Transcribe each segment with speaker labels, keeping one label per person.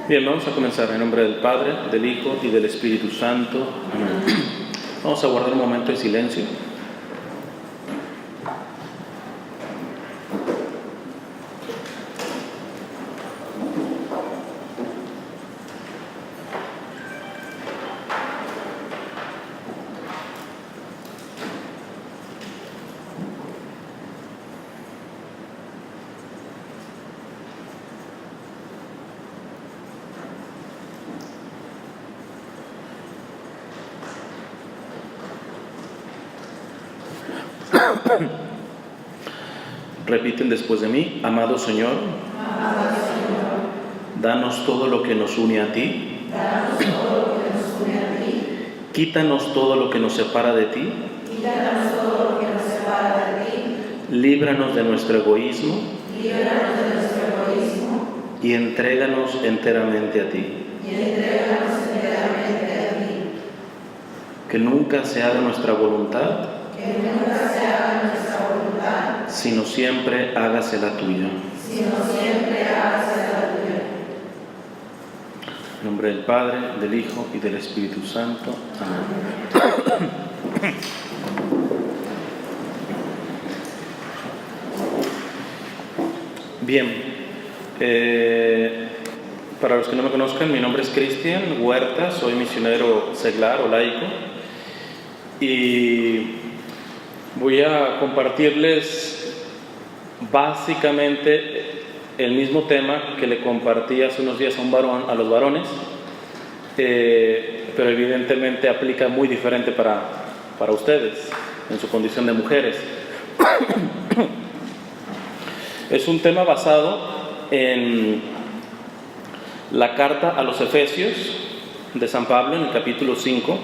Speaker 1: Bien, vamos a comenzar en nombre del Padre, del Hijo y del Espíritu Santo. Amén. Vamos a guardar un momento de silencio. Repiten después de mí: amado Señor, danos todo lo que nos une a ti, quítanos todo lo que nos separa de ti, líbranos de nuestro egoísmo y entréganos enteramente a ti. Que nunca se haga nuestra voluntad, sino siempre hágase la tuya. En nombre del Padre, del Hijo y del Espíritu Santo. Amén. Bien, para los que no me conozcan, mi nombre es Cristian Huerta, soy misionero seglar o laico y voy a compartirles básicamente el mismo tema que le compartí hace unos días a los varones, pero evidentemente aplica muy diferente para ustedes en su condición de mujeres. Es un tema basado en la carta a los Efesios de San Pablo en el capítulo 5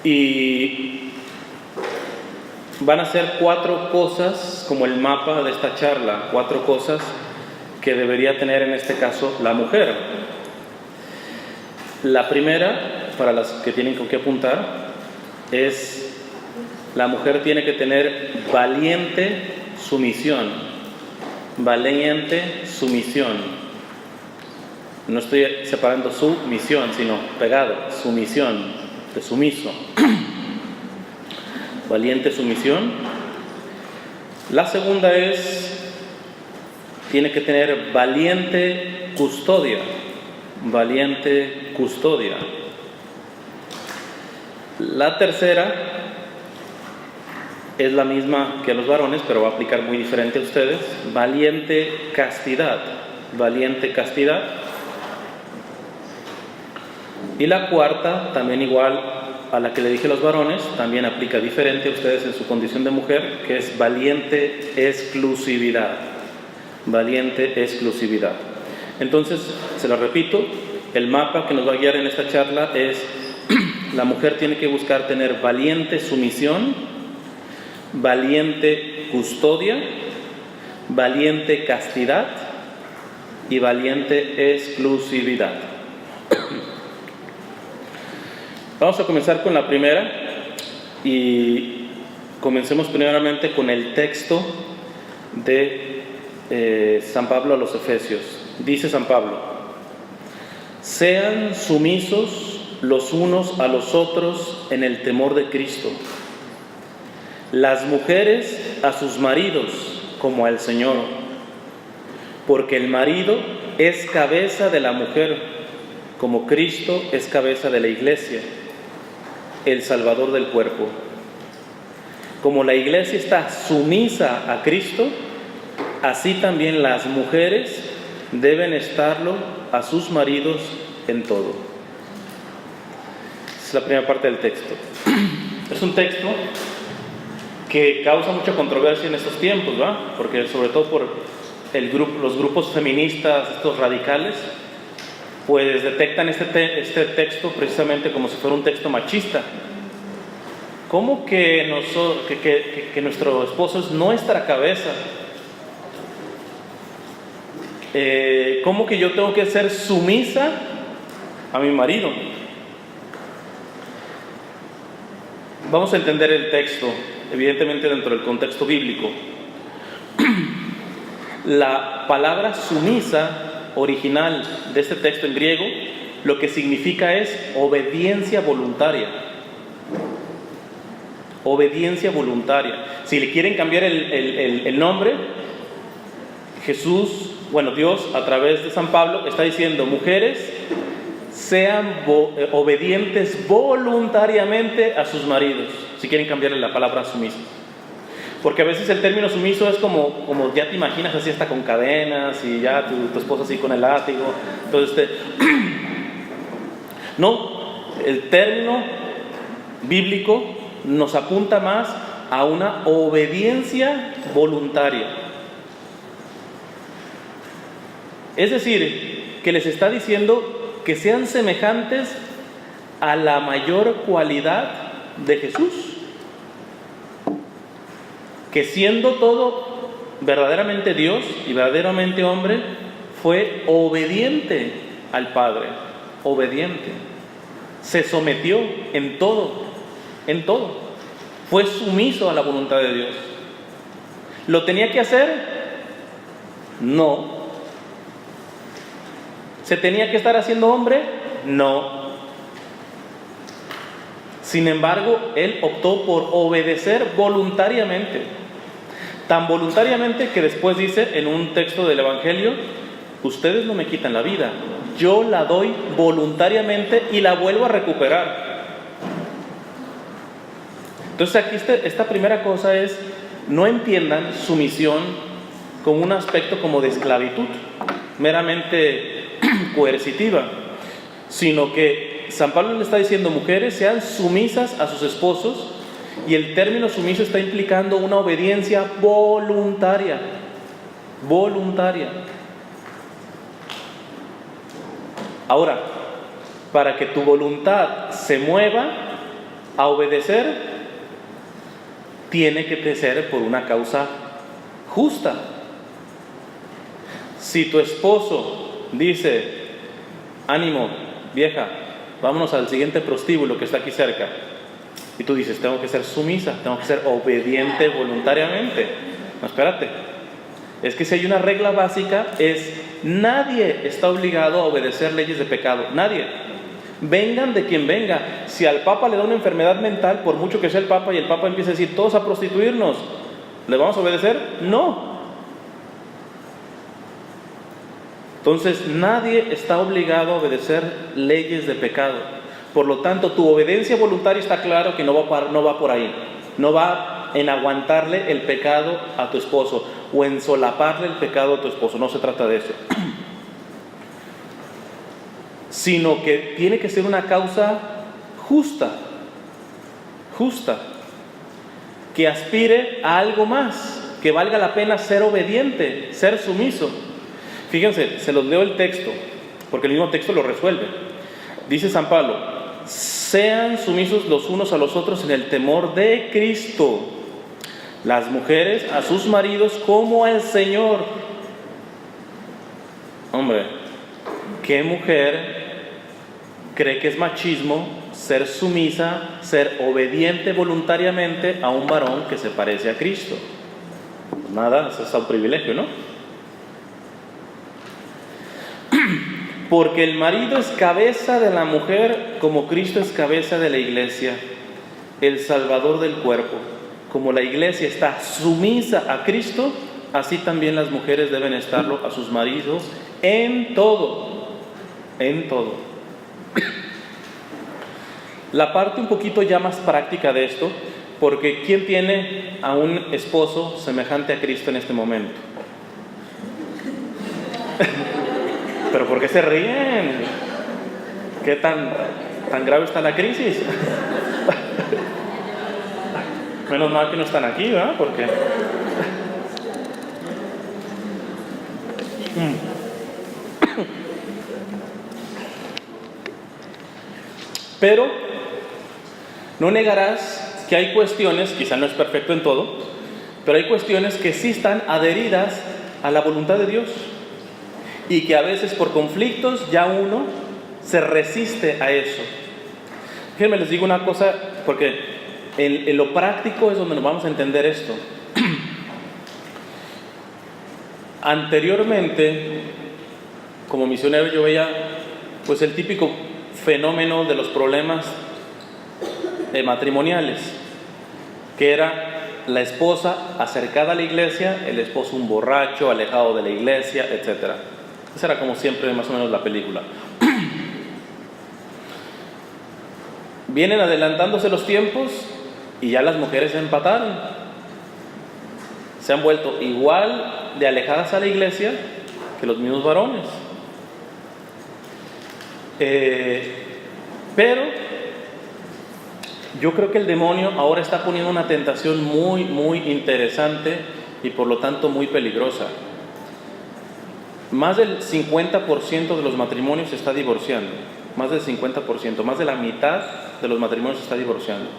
Speaker 1: y van a ser 4 cosas como el mapa de esta charla, 4 cosas que debería tener en este caso la mujer. La primera, para las que tienen con qué apuntar, es: la mujer tiene que tener valiente sumisión. Valiente sumisión. No estoy separando su misión, sino pegado, sumisión, de sumiso. Valiente sumisión. La segunda es: tiene que tener valiente custodia. Valiente custodia. La tercera es la misma que a los varones, pero va a aplicar muy diferente a ustedes: valiente castidad. Valiente castidad. Y la cuarta, también igual a la que le dije a los varones, también aplica diferente a ustedes en su condición de mujer, que es valiente exclusividad. Valiente exclusividad. Entonces, se lo repito, el mapa que nos va a guiar en esta charla es: la mujer tiene que buscar tener valiente sumisión, valiente custodia, valiente castidad y valiente exclusividad. Vamos a comenzar con la primera y comencemos primeramente con el texto de San Pablo a los Efesios. Dice San Pablo: sean sumisos los unos a los otros en el temor de Cristo. Las mujeres a sus maridos como al Señor, porque el marido es cabeza de la mujer, como Cristo es cabeza de la iglesia, el Salvador del cuerpo. Como la iglesia está sumisa a Cristo, así también las mujeres deben estarlo a sus maridos en todo. Esa es la primera parte del texto. Es un texto que causa mucha controversia en estos tiempos, ¿va? Porque sobre todo por los grupos feministas, estos radicales, pues detectan este texto precisamente como si fuera un texto machista. ¿Cómo que nuestro esposo es nuestra cabeza? ¿Cómo que yo tengo que ser sumisa a mi marido? Vamos a entender el texto, evidentemente dentro del contexto bíblico. La palabra sumisa original de este texto en griego lo que significa es obediencia voluntaria. Obediencia voluntaria. Si le quieren cambiar el nombre, Jesús, Dios a través de San Pablo está diciendo: mujeres, sean obedientes voluntariamente a sus maridos. Si quieren cambiarle la palabra sumisa. Porque a veces el término sumiso es como ya te imaginas, así hasta con cadenas y ya tu esposo así con el látigo. Entonces, no, el término bíblico nos apunta más a una obediencia voluntaria. Es decir, que les está diciendo que sean semejantes a la mayor cualidad de Jesús. Que siendo todo verdaderamente Dios y verdaderamente hombre, fue obediente al Padre, obediente. Se sometió en todo, fue sumiso a la voluntad de Dios. ¿Lo tenía que hacer? No. ¿Se tenía que estar haciendo hombre? No. Sin embargo, él optó por obedecer voluntariamente. Tan voluntariamente que después dice en un texto del Evangelio: ustedes no me quitan la vida, yo la doy voluntariamente y la vuelvo a recuperar. Entonces aquí esta primera cosa es: no entiendan sumisión como un aspecto como de esclavitud, meramente coercitiva, sino que San Pablo le está diciendo: mujeres, sean sumisas a sus esposos. Y el término sumiso está implicando una obediencia voluntaria. Ahora, para que tu voluntad se mueva a obedecer, tiene que ser por una causa justa. Si tu esposo dice: ánimo, vieja, vámonos al siguiente prostíbulo que está aquí cerca, y tú dices: tengo que ser sumisa, tengo que ser obediente voluntariamente. No, espérate. Es que si hay una regla básica, es: nadie está obligado a obedecer leyes de pecado. Nadie. Vengan de quien venga. Si al Papa le da una enfermedad mental, por mucho que sea el Papa, y el Papa empieza a decir: todos a prostituirnos, ¿le vamos a obedecer? No. Entonces, nadie está obligado a obedecer leyes de pecado. Por lo tanto, tu obediencia voluntaria está claro que no va por ahí. No va en aguantarle el pecado a tu esposo o en solaparle el pecado a tu esposo. No se trata de eso. Sino que tiene que ser una causa justa. Que aspire a algo más. Que valga la pena ser obediente, ser sumiso. Fíjense, se los leo el texto, porque el mismo texto lo resuelve. Dice San Pablo: sean sumisos los unos a los otros en el temor de Cristo. Las mujeres a sus maridos como al Señor. Hombre, ¿qué mujer cree que es machismo ser sumisa, ser obediente voluntariamente a un varón que se parece a Cristo? Pues nada, eso es un privilegio, ¿no? Porque el marido es cabeza de la mujer, como Cristo es cabeza de la iglesia, el Salvador del cuerpo. Como la iglesia está sumisa a Cristo, así también las mujeres deben estarlo a sus maridos en todo. La parte un poquito ya más práctica de esto, porque ¿quién tiene a un esposo semejante a Cristo en este momento? ¿Pero por qué se ríen? ¿Qué tan grave está la crisis? Menos mal que no están aquí, ¿verdad? Porque... Pero no negarás que hay cuestiones, quizá no es perfecto en todo, pero hay cuestiones que sí están adheridas a la voluntad de Dios. Y que a veces por conflictos ya uno se resiste a eso. Déjenme les digo una cosa, porque en lo práctico es donde nos vamos a entender esto. Anteriormente, como misionero, yo veía pues el típico fenómeno de los problemas matrimoniales, que era la esposa acercada a la iglesia, el esposo un borracho, alejado de la iglesia, etc. Esa era como siempre más o menos la película. Vienen adelantándose los tiempos y ya las mujeres se empataron. Se han vuelto igual de alejadas a la iglesia que los mismos varones. Pero yo creo que el demonio ahora está poniendo una tentación muy, muy interesante y por lo tanto muy peligrosa. Más del 50% de los matrimonios se está divorciando. Más del 50%, más de la mitad de los matrimonios se está divorciando.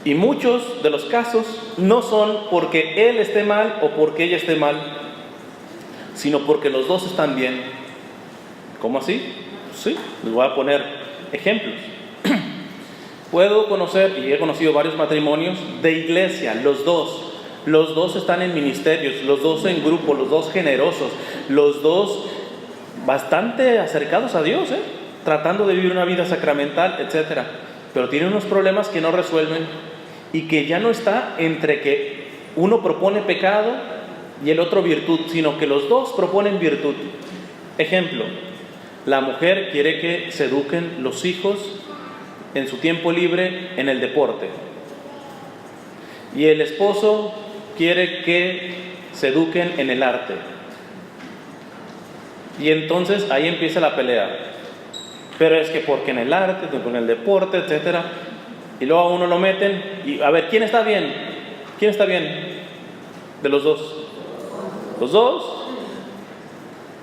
Speaker 1: Y muchos de los casos no son porque él esté mal o porque ella esté mal, sino porque los dos están bien. ¿Cómo así? Sí, les voy a poner ejemplos. Puedo conocer, y he conocido varios matrimonios de iglesia, los dos están en ministerios, los dos en grupo, los dos generosos, los dos bastante acercados a Dios, tratando de vivir una vida sacramental, etc. Pero tienen unos problemas que no resuelven y que ya no está entre que uno propone pecado y el otro virtud, sino que los dos proponen virtud. Ejemplo, la mujer quiere que se eduquen los hijos en su tiempo libre en el deporte, y el esposo quiere que se eduquen en el arte, y entonces ahí empieza la pelea. Pero es que porque en el arte, en el deporte, etcétera, y luego a uno lo meten y a ver, ¿quién está bien? ¿Quién está bien de los dos? ¿Los dos?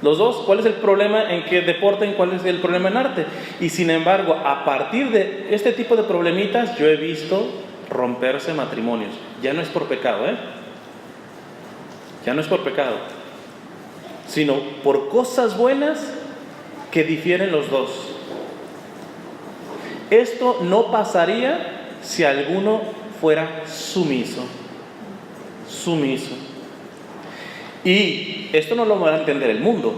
Speaker 1: Los dos, ¿cuál es el problema en que deporten? ¿Cuál es el problema en arte? Y sin embargo, a partir de este tipo de problemitas, yo he visto romperse matrimonios. Ya no es por pecado, ya no es por pecado, sino por cosas buenas que difieren los dos. Esto no pasaría si alguno fuera sumiso. Y esto no lo va a entender el mundo.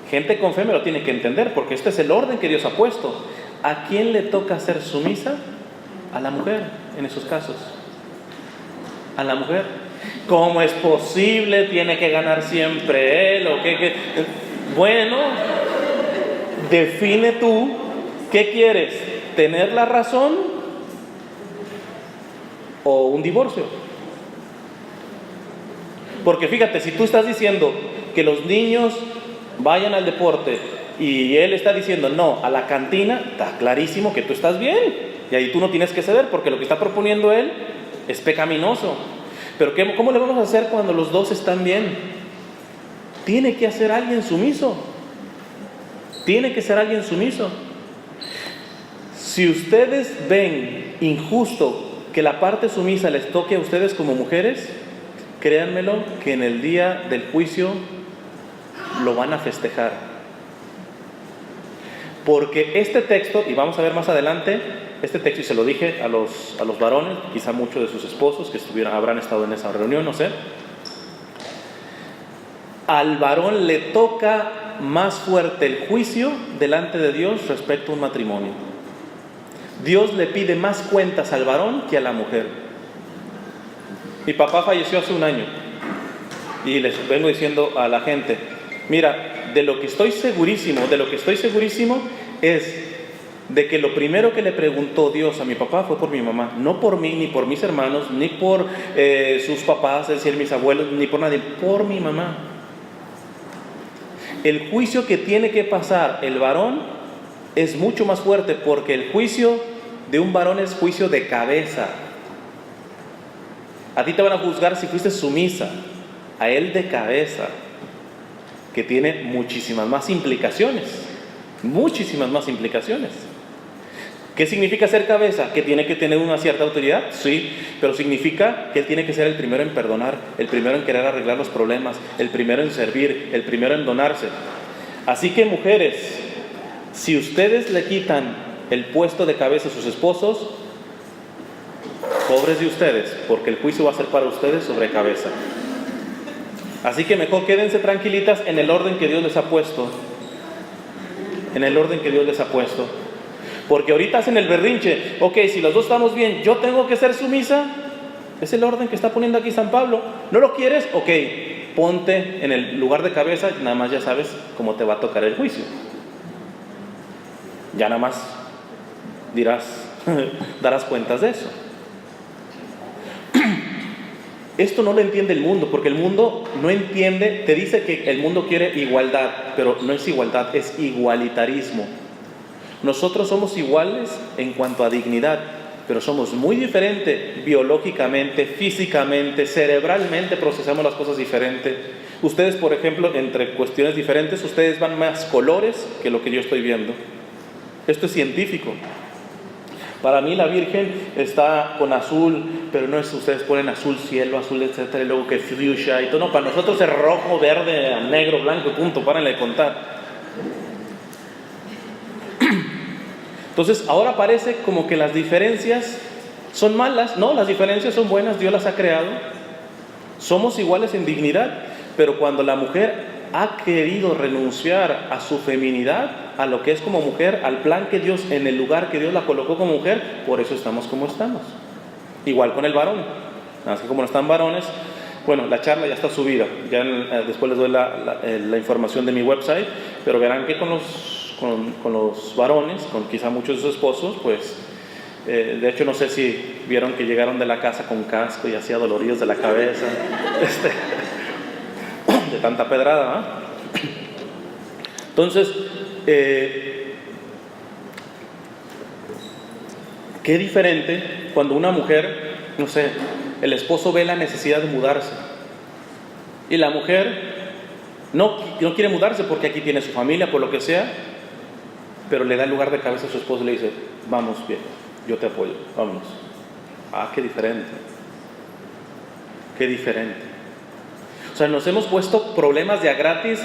Speaker 1: Gente con fe me lo tiene que entender, porque este es el orden que Dios ha puesto. ¿A quién le toca ser sumisa? A la mujer, en esos casos. A la mujer. ¿Cómo es posible? ¿Tiene que ganar siempre él? ¿O qué? Bueno, define tú qué quieres. ¿Tener la razón o un divorcio? Porque fíjate, si tú estás diciendo que los niños vayan al deporte y él está diciendo no, a la cantina, está clarísimo que tú estás bien. Y ahí tú no tienes que ceder, porque lo que está proponiendo él es pecaminoso. Pero ¿cómo le vamos a hacer cuando los dos están bien? Tiene que ser alguien sumiso. Tiene que ser alguien sumiso. Si ustedes ven injusto que la parte sumisa les toque a ustedes como mujeres, créanmelo que en el día del juicio lo van a festejar. Porque este texto, y vamos a ver más adelante, este texto, y se lo dije a los varones, quizá muchos de sus esposos que habrán estado en esa reunión, no sé. Al varón le toca más fuerte el juicio delante de Dios respecto a un matrimonio. Dios le pide más cuentas al varón que a la mujer. Mi papá falleció hace un año y les vengo diciendo a la gente, mira, de lo que estoy segurísimo es de que lo primero que le preguntó Dios a mi papá fue por mi mamá, no por mí, ni por mis hermanos, ni por sus papás, es decir, mis abuelos, ni por nadie, por mi mamá. El juicio que tiene que pasar el varón es mucho más fuerte, porque el juicio de un varón es juicio de cabeza. A ti te van a juzgar si fuiste sumisa, a él de cabeza, que tiene muchísimas más implicaciones. ¿Qué significa ser cabeza? ¿Que tiene que tener una cierta autoridad? Sí, pero significa que él tiene que ser el primero en perdonar, el primero en querer arreglar los problemas, el primero en servir, el primero en donarse. Así que mujeres, si ustedes le quitan el puesto de cabeza a sus esposos, pobres de ustedes, porque el juicio va a ser para ustedes sobre cabeza. Así que mejor quédense tranquilitas en el orden que Dios les ha puesto. En el orden que Dios les ha puesto. Porque ahorita hacen el berrinche. Ok, si los dos estamos bien, yo tengo que ser sumisa. Es el orden que está poniendo aquí San Pablo. ¿No lo quieres? Ok, ponte en el lugar de cabeza. Nada más ya sabes cómo te va a tocar el juicio. Ya nada más darás cuentas de eso. Esto no lo entiende el mundo, porque el mundo no entiende, te dice que el mundo quiere igualdad, pero no es igualdad, es igualitarismo. Nosotros somos iguales en cuanto a dignidad, pero somos muy diferentes biológicamente, físicamente, cerebralmente, procesamos las cosas diferentes. Ustedes, por ejemplo, entre cuestiones diferentes, ustedes van más colores que lo que yo estoy viendo. Esto es científico. Para mí la Virgen está con azul, pero no es, ustedes ponen azul cielo, azul etcétera, y luego que fuchsia y todo. No, para nosotros es rojo, verde, negro, blanco, punto, párenle de contar. Entonces ahora parece como que las diferencias son malas. No, las diferencias son buenas, Dios las ha creado. Somos iguales en dignidad, pero cuando la mujer ha querido renunciar a su feminidad, a lo que es como mujer, al plan que Dios, en el lugar que Dios la colocó como mujer, por eso estamos como estamos. Igual con el varón. Nada más que como no están varones, bueno, la charla ya está subida, ya después les doy la información de mi website, pero verán que con los varones, con quizá muchos de sus esposos, pues de hecho no sé si vieron que llegaron de la casa con casco y así adoloridos de la cabeza, de tanta pedrada, ¿eh? Entonces, qué diferente cuando una mujer, no sé, el esposo ve la necesidad de mudarse y la mujer no quiere mudarse porque aquí tiene su familia, por lo que sea, pero le da el lugar de cabeza a su esposo y le dice: vamos bien, yo te apoyo, vámonos. Ah, qué diferente, qué diferente. O sea, nos hemos puesto problemas de a gratis,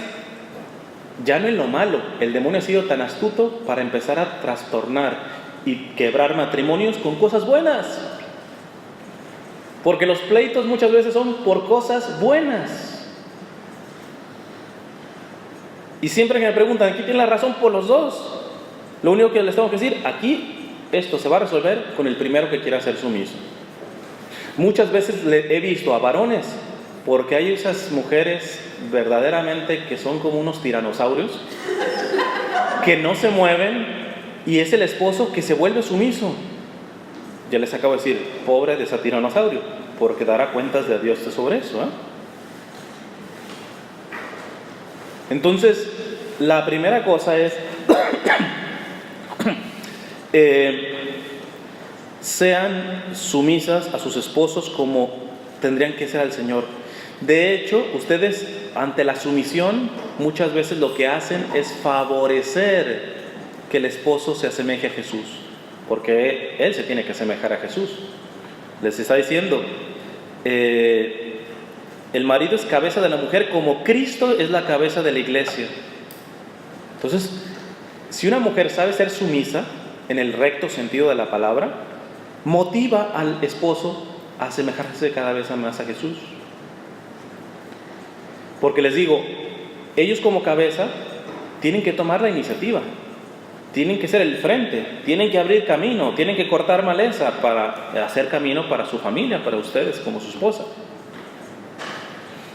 Speaker 1: ya no en lo malo. El demonio ha sido tan astuto para empezar a trastornar y quebrar matrimonios con cosas buenas. Porque los pleitos muchas veces son por cosas buenas. Y siempre que me preguntan, ¿aquí tiene la razón? Por los dos. Lo único que les tengo que decir, aquí esto se va a resolver con el primero que quiera ser sumiso. Muchas veces he visto a varones, porque hay esas mujeres verdaderamente que son como unos tiranosaurios, que no se mueven, y es el esposo que se vuelve sumiso. Ya les acabo de decir, pobre de ese tiranosaurio, porque dará cuentas de Dios sobre eso, ¿eh? Entonces, la primera cosa es sean sumisas a sus esposos como tendrían que ser al Señor. De hecho, ustedes ante la sumisión muchas veces lo que hacen es favorecer que el esposo se asemeje a Jesús, porque él se tiene que asemejar a Jesús. Les está diciendo, el marido es cabeza de la mujer como Cristo es la cabeza de la iglesia. Entonces, si una mujer sabe ser sumisa en el recto sentido de la palabra, motiva al esposo a asemejarse cada vez más a Jesús. Porque les digo, ellos como cabeza tienen que tomar la iniciativa, tienen que ser el frente, tienen que abrir camino, tienen que cortar maleza para hacer camino para su familia, para ustedes como su esposa.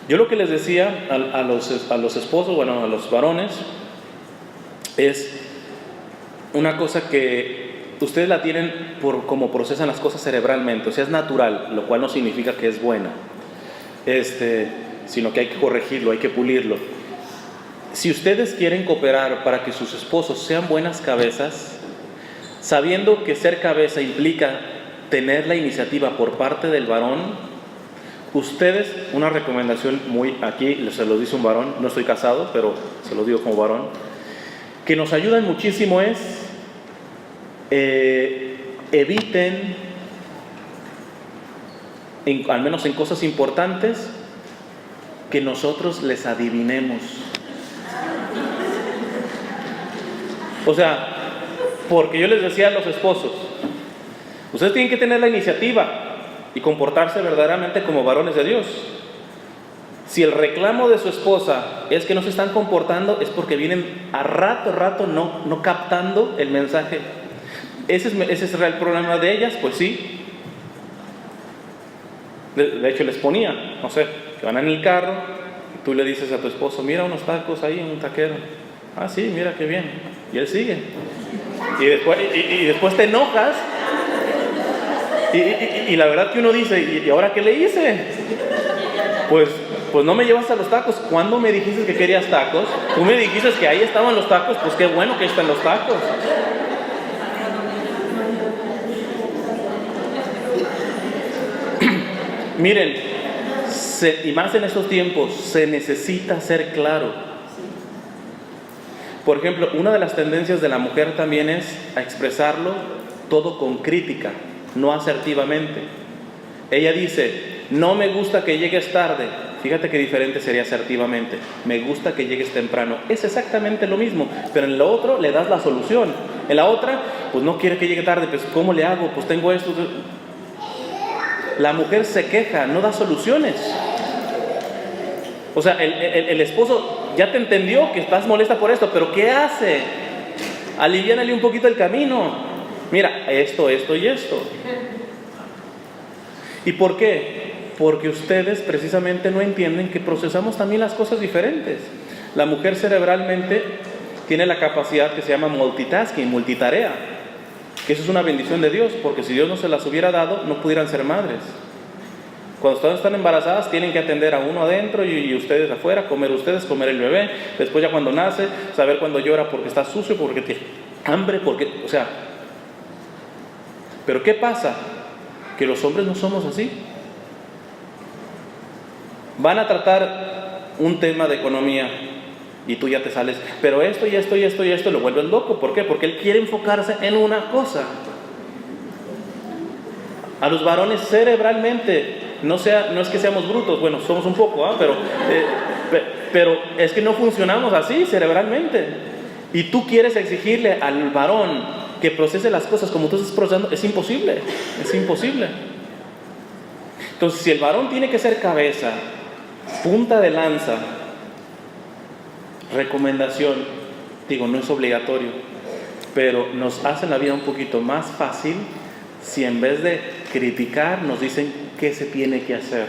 Speaker 1: Yo lo que les decía a los esposos, bueno, a los varones, es una cosa que ustedes la tienen por cómo procesan las cosas cerebralmente, o sea, es natural, lo cual no significa que es buena, sino que hay que corregirlo, hay que pulirlo. Si ustedes quieren cooperar para que sus esposos sean buenas cabezas, sabiendo que ser cabeza implica tener la iniciativa por parte del varón, ustedes, una recomendación muy, aquí se los dice un varón, no estoy casado, pero se los digo como varón, que nos ayudan muchísimo es eviten, al menos en cosas importantes, que nosotros les adivinemos. O sea, porque yo les decía a los esposos, ustedes tienen que tener la iniciativa y comportarse verdaderamente como varones de Dios. Si el reclamo de su esposa es que no se están comportando, es porque vienen a rato no captando el mensaje. ¿Ese es el problema de ellas? Pues sí. De hecho les ponía, no sé, que van en el carro, y tú le dices a tu esposo, mira unos tacos ahí en un taquero. Ah, sí, mira qué bien. Y él sigue. Y después te enojas. Y la verdad que uno dice, ¿y ahora qué le hice? Pues no me llevas a los tacos. ¿Cuándo me dijiste que querías tacos? Tú me dijiste que ahí estaban los tacos, pues qué bueno que ahí están los tacos. Miren, y más en estos tiempos, se necesita ser claro. Por ejemplo, una de las tendencias de la mujer también es a expresarlo todo con crítica, no asertivamente. Ella dice, no me gusta que llegues tarde. Fíjate qué diferente sería asertivamente. Me gusta que llegues temprano. Es exactamente lo mismo, pero en lo otro le das la solución. En la otra, pues no quiere que llegue tarde, pues ¿cómo le hago? Pues tengo esto. La mujer se queja, no da soluciones. O sea, el esposo ya te entendió que estás molesta por esto, pero ¿qué hace? Aliviánale un poquito el camino. Mira, esto y esto. ¿Y por qué? Porque ustedes precisamente no entienden que procesamos también las cosas diferentes. La mujer cerebralmente tiene la capacidad que se llama multitasking, multitarea, que eso es una bendición de Dios, porque si Dios no se las hubiera dado, no pudieran ser madres. Cuando ustedes están embarazadas, tienen que atender a uno adentro y ustedes afuera, comer el bebé, después ya cuando nace, saber cuando llora porque está sucio, porque tiene hambre, pero ¿qué pasa? Que los hombres no somos así. Van a tratar un tema de economía y tú ya te sales, pero esto lo vuelves loco. ¿Por qué? Porque él quiere enfocarse en una cosa. A los varones cerebralmente, no es que seamos brutos, bueno, somos un poco, pero es que no funcionamos así cerebralmente. Y tú quieres exigirle al varón que procese las cosas como tú estás procesando, es imposible. Entonces, si el varón tiene que ser cabeza, punta de lanza, recomendación, no es obligatorio, pero nos hace la vida un poquito más fácil si en vez de criticar nos dicen qué se tiene que hacer.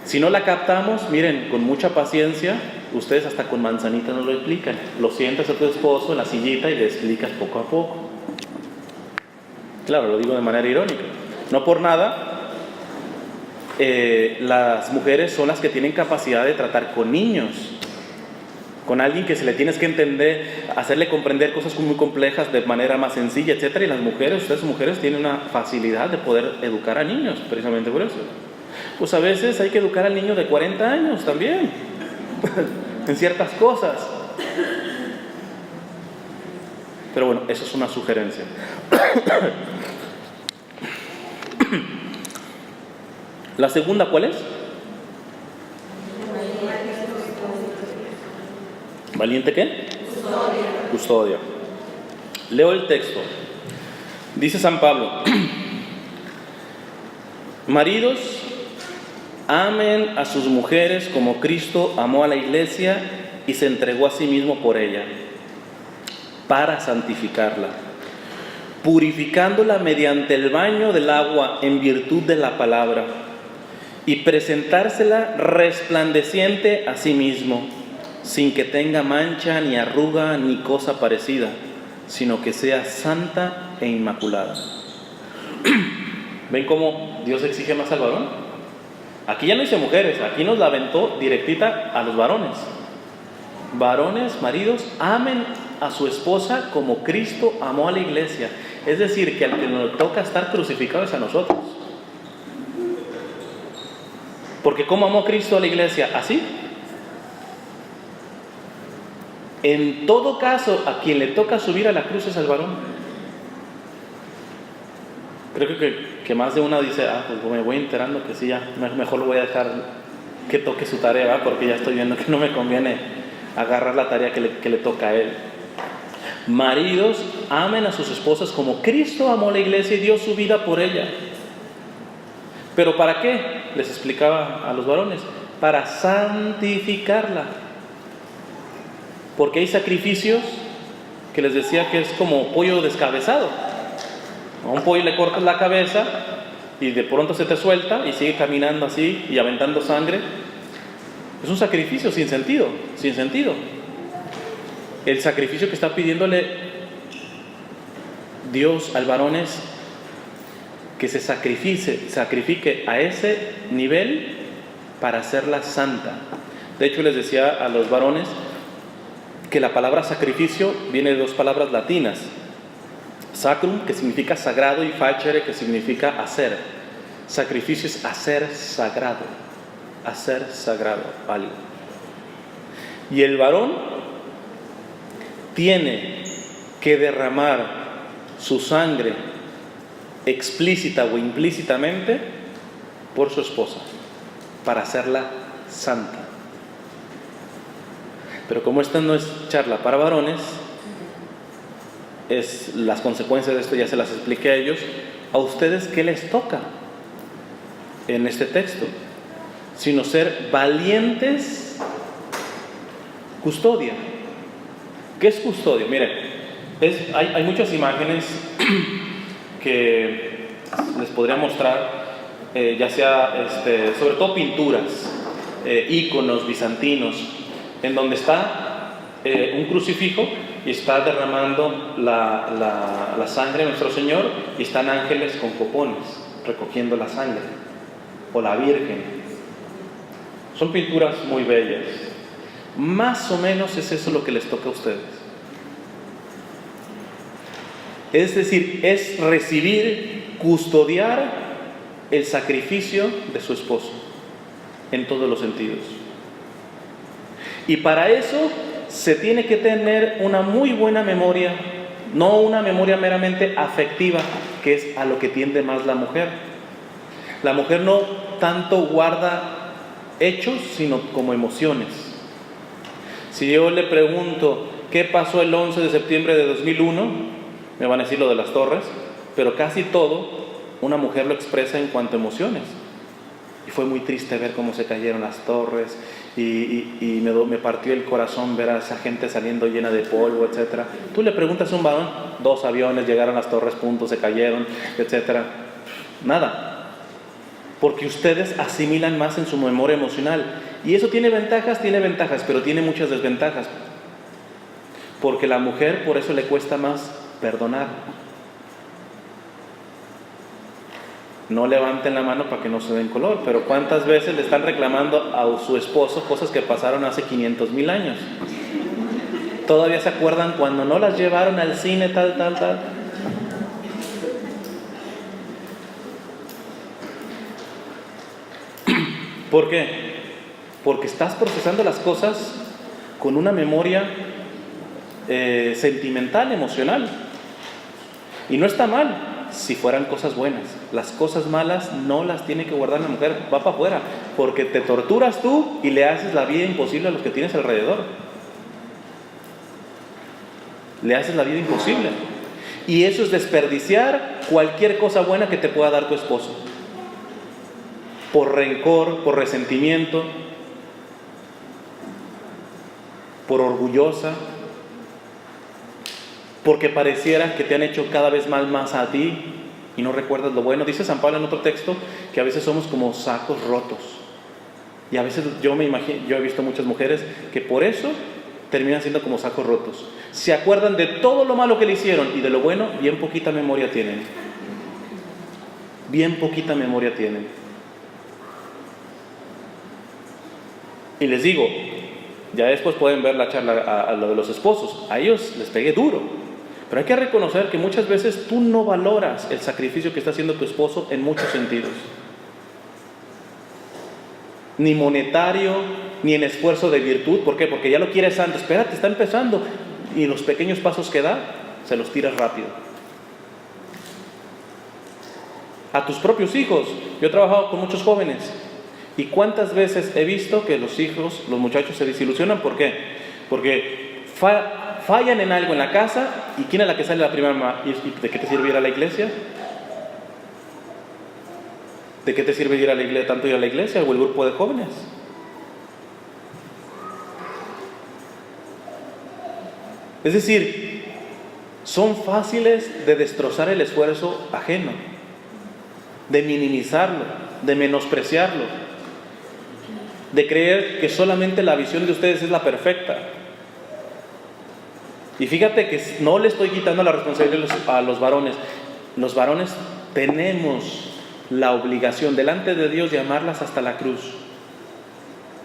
Speaker 1: Si no la captamos, miren, con mucha paciencia, ustedes hasta con manzanita nos lo explican. Lo sientas a tu esposo en la sillita y le explicas poco a poco. Claro, lo digo de manera irónica. No por nada, las mujeres son las que tienen capacidad de tratar con niños, con alguien que se le tienes que entender, hacerle comprender cosas muy complejas de manera más sencilla, etcétera. Y las mujeres, ustedes mujeres tienen una facilidad de poder educar a niños, precisamente por eso. Pues a veces hay que educar al niño de 40 años también, en ciertas cosas. Pero bueno, eso es una sugerencia. La segunda, ¿cuál es? ¿Valiente qué? Custodia. Leo el texto. Dice San Pablo: maridos, amen a sus mujeres como Cristo amó a la iglesia y se entregó a sí mismo por ella, para santificarla, purificándola mediante el baño del agua en virtud de la palabra, y presentársela resplandeciente a sí mismo, sin que tenga mancha, ni arruga, ni cosa parecida, sino que sea santa e inmaculada. ¿Ven cómo Dios exige más al varón? Aquí ya no dice mujeres, aquí nos la aventó directita a los varones. Varones, maridos, amen a su esposa como Cristo amó a la iglesia. Es decir, que al que nos toca estar crucificado es a nosotros. Porque ¿cómo amó Cristo a la iglesia? Así. En todo caso, a quien le toca subir a la cruz es al varón. Creo que más de una dice, pues me voy enterando que sí, ya mejor lo voy a dejar que toque su tarea, ¿verdad? Porque ya estoy viendo que no me conviene agarrar la tarea que le toca a él. Maridos, amen a sus esposas como Cristo amó a la iglesia y dio su vida por ella. ¿Pero para qué? les explicaba a los varones, para santificarla. Porque hay sacrificios que les decía que es como pollo descabezado. A un pollo le cortas la cabeza y de pronto se te suelta y sigue caminando así y aventando sangre. Es un sacrificio sin sentido, sin sentido. El sacrificio que está pidiéndole Dios al varón es que se sacrifique a ese nivel para hacerla santa. De hecho, les decía a los varones que la palabra sacrificio viene de dos palabras latinas: sacrum, que significa sagrado, y facere, que significa hacer. Sacrificio es hacer sagrado algo. Y el varón tiene que derramar su sangre explícita o implícitamente por su esposa para hacerla santa. Pero como esta no es charla para varones, las consecuencias de esto ya se las expliqué a ellos. ¿A ustedes qué les toca en este texto? Sino ser valientes custodia. ¿Qué es custodia? Miren, hay muchas imágenes que les podría mostrar, ya sea sobre todo pinturas, íconos bizantinos, en donde está un crucifijo y está derramando la sangre de nuestro Señor, y están ángeles con copones recogiendo la sangre, o la Virgen. Son pinturas muy bellas. Más o menos es eso lo que les toca a ustedes. Es decir, es recibir, custodiar el sacrificio de su esposo en todos los sentidos. Y para eso se tiene que tener una muy buena memoria, no una memoria meramente afectiva, que es a lo que tiende más la mujer. La mujer no tanto guarda hechos, sino como emociones. Si yo le pregunto qué pasó el 11 de septiembre de 2001, me van a decir lo de las torres, pero casi todo una mujer lo expresa en cuanto a emociones. Y fue muy triste ver cómo se cayeron las torres, y me partió el corazón ver a esa gente saliendo llena de polvo, etc. Tú le preguntas a un varón, 2 aviones llegaron a las torres, puntos, se cayeron, etc. Nada. Porque ustedes asimilan más en su memoria emocional. Y eso tiene ventajas, pero tiene muchas desventajas. Porque la mujer por eso le cuesta más perdonar. No levanten la mano para que no se den color, pero ¿cuántas veces le están reclamando a su esposo cosas que pasaron hace 500,000 años? Todavía se acuerdan cuando no las llevaron al cine, tal. ¿Por qué? Porque estás procesando las cosas con una memoria sentimental, emocional. Y no está mal si fueran cosas buenas. Las cosas malas no las tiene que guardar la mujer, va para afuera, porque te torturas tú y le haces la vida imposible a los que tienes alrededor. Le haces la vida imposible. Y eso es desperdiciar cualquier cosa buena que te pueda dar tu esposo. Por rencor, por resentimiento, por orgullosa, porque pareciera que te han hecho cada vez más a ti y no recuerdas lo bueno. Dice San Pablo en otro texto que a veces somos como sacos rotos. Y a veces yo he visto muchas mujeres que por eso terminan siendo como sacos rotos. Se acuerdan de todo lo malo que le hicieron y de lo bueno, bien poquita memoria tienen. Bien poquita memoria tienen. Y les digo, ya después pueden ver la charla a lo de los esposos. A ellos les pegué duro. Pero hay que reconocer que muchas veces tú no valoras el sacrificio que está haciendo tu esposo en muchos sentidos. Ni monetario, ni en esfuerzo de virtud. ¿Por qué? Porque ya lo quieres santo. Espérate, está empezando. Y los pequeños pasos que da, se los tiras rápido. A tus propios hijos. Yo he trabajado con muchos jóvenes. ¿Y cuántas veces he visto que los muchachos se desilusionan? ¿Por qué? Porque fallan en algo en la casa, ¿y quién es la que sale la primera mamá? ¿Y de qué te sirve ir a la iglesia? ¿de qué te sirve ir a la iglesia, tanto ir a la iglesia o el grupo de jóvenes? Es decir, son fáciles de destrozar el esfuerzo ajeno, de minimizarlo, de menospreciarlo, de creer que solamente la visión de ustedes es la perfecta. Y fíjate que no le estoy quitando la responsabilidad a los varones. Los varones tenemos la obligación delante de Dios de amarlas hasta la cruz.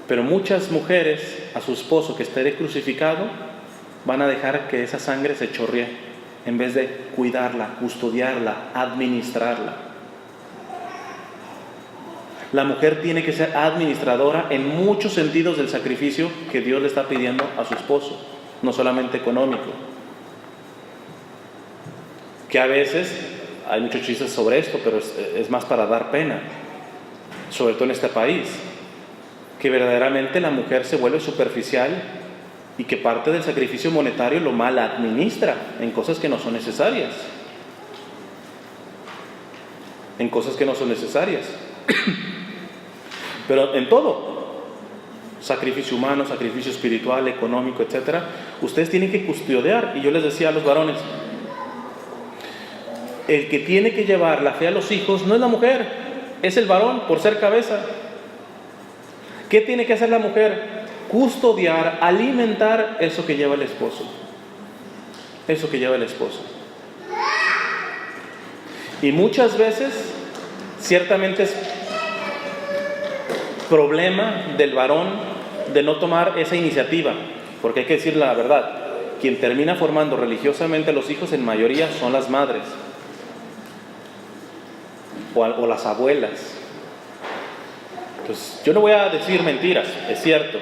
Speaker 1: Pero muchas mujeres, a su esposo que esté crucificado, van a dejar que esa sangre se chorree, en vez de cuidarla, custodiarla, administrarla. La mujer tiene que ser administradora en muchos sentidos del sacrificio que Dios le está pidiendo a su esposo, no solamente económico. Que a veces hay muchos chistes sobre esto, pero es más para dar pena, sobre todo en este país, que verdaderamente la mujer se vuelve superficial y que parte del sacrificio monetario lo mal administra en cosas que no son necesarias. En cosas que no son necesarias. Pero en todo, sacrificio humano, sacrificio espiritual, económico, etc., ustedes tienen que custodiar. Y yo les decía a los varones, el que tiene que llevar la fe a los hijos no es la mujer, es el varón por ser cabeza. ¿Qué tiene que hacer la mujer? Custodiar, alimentar eso que lleva el esposo. Eso que lleva el esposo. Y muchas veces, ciertamente es problema del varón de no tomar esa iniciativa, porque hay que decir la verdad, quien termina formando religiosamente a los hijos en mayoría son las madres o las abuelas. Pues yo no voy a decir mentiras, es cierto,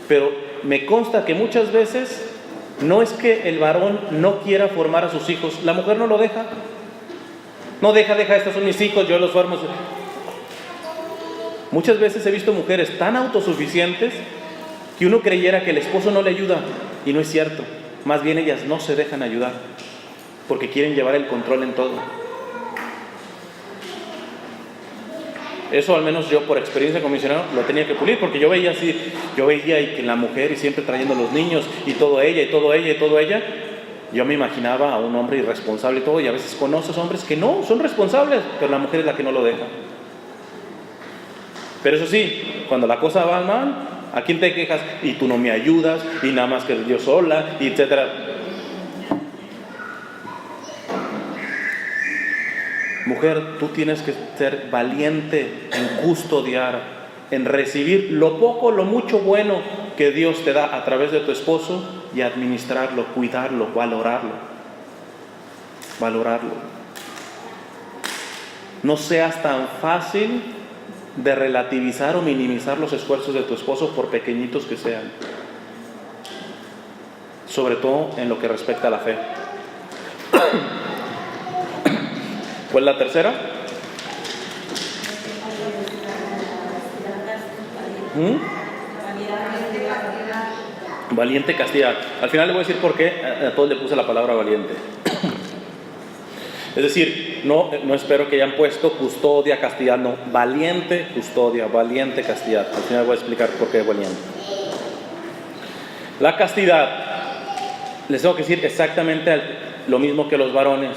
Speaker 1: pero me consta que muchas veces no es que el varón no quiera formar a sus hijos, la mujer no lo deja. No, deja, estos son mis hijos, yo los formo. Muchas veces he visto mujeres tan autosuficientes que uno creyera que el esposo no le ayuda, y no es cierto. Más bien ellas no se dejan ayudar porque quieren llevar el control en todo. Eso al menos yo por experiencia como misionero lo tenía que pulir, porque yo veía y que la mujer y siempre trayendo a los niños y todo ella, yo me imaginaba a un hombre irresponsable y todo, y a veces conoces hombres que no son responsables, pero la mujer es la que no lo deja. Pero eso sí, cuando la cosa va mal, ¿a quién te quejas? Y tú no me ayudas, y nada más que yo sola, y etcétera. Mujer, tú tienes que ser valiente en custodiar, en recibir lo poco, lo mucho bueno que Dios te da a través de tu esposo y administrarlo, cuidarlo, valorarlo. No seas tan fácil de relativizar o minimizar los esfuerzos de tu esposo, por pequeñitos que sean, sobre todo en lo que respecta a la fe. ¿Cuál es la tercera? Valiente castidad. Al final le voy a decir por qué a todos le puse la palabra valiente. Es decir, no espero que hayan puesto custodia, castidad, no. Valiente, custodia, valiente, castidad. Al final voy a explicar por qué valiente. La castidad, les tengo que decir exactamente lo mismo que los varones.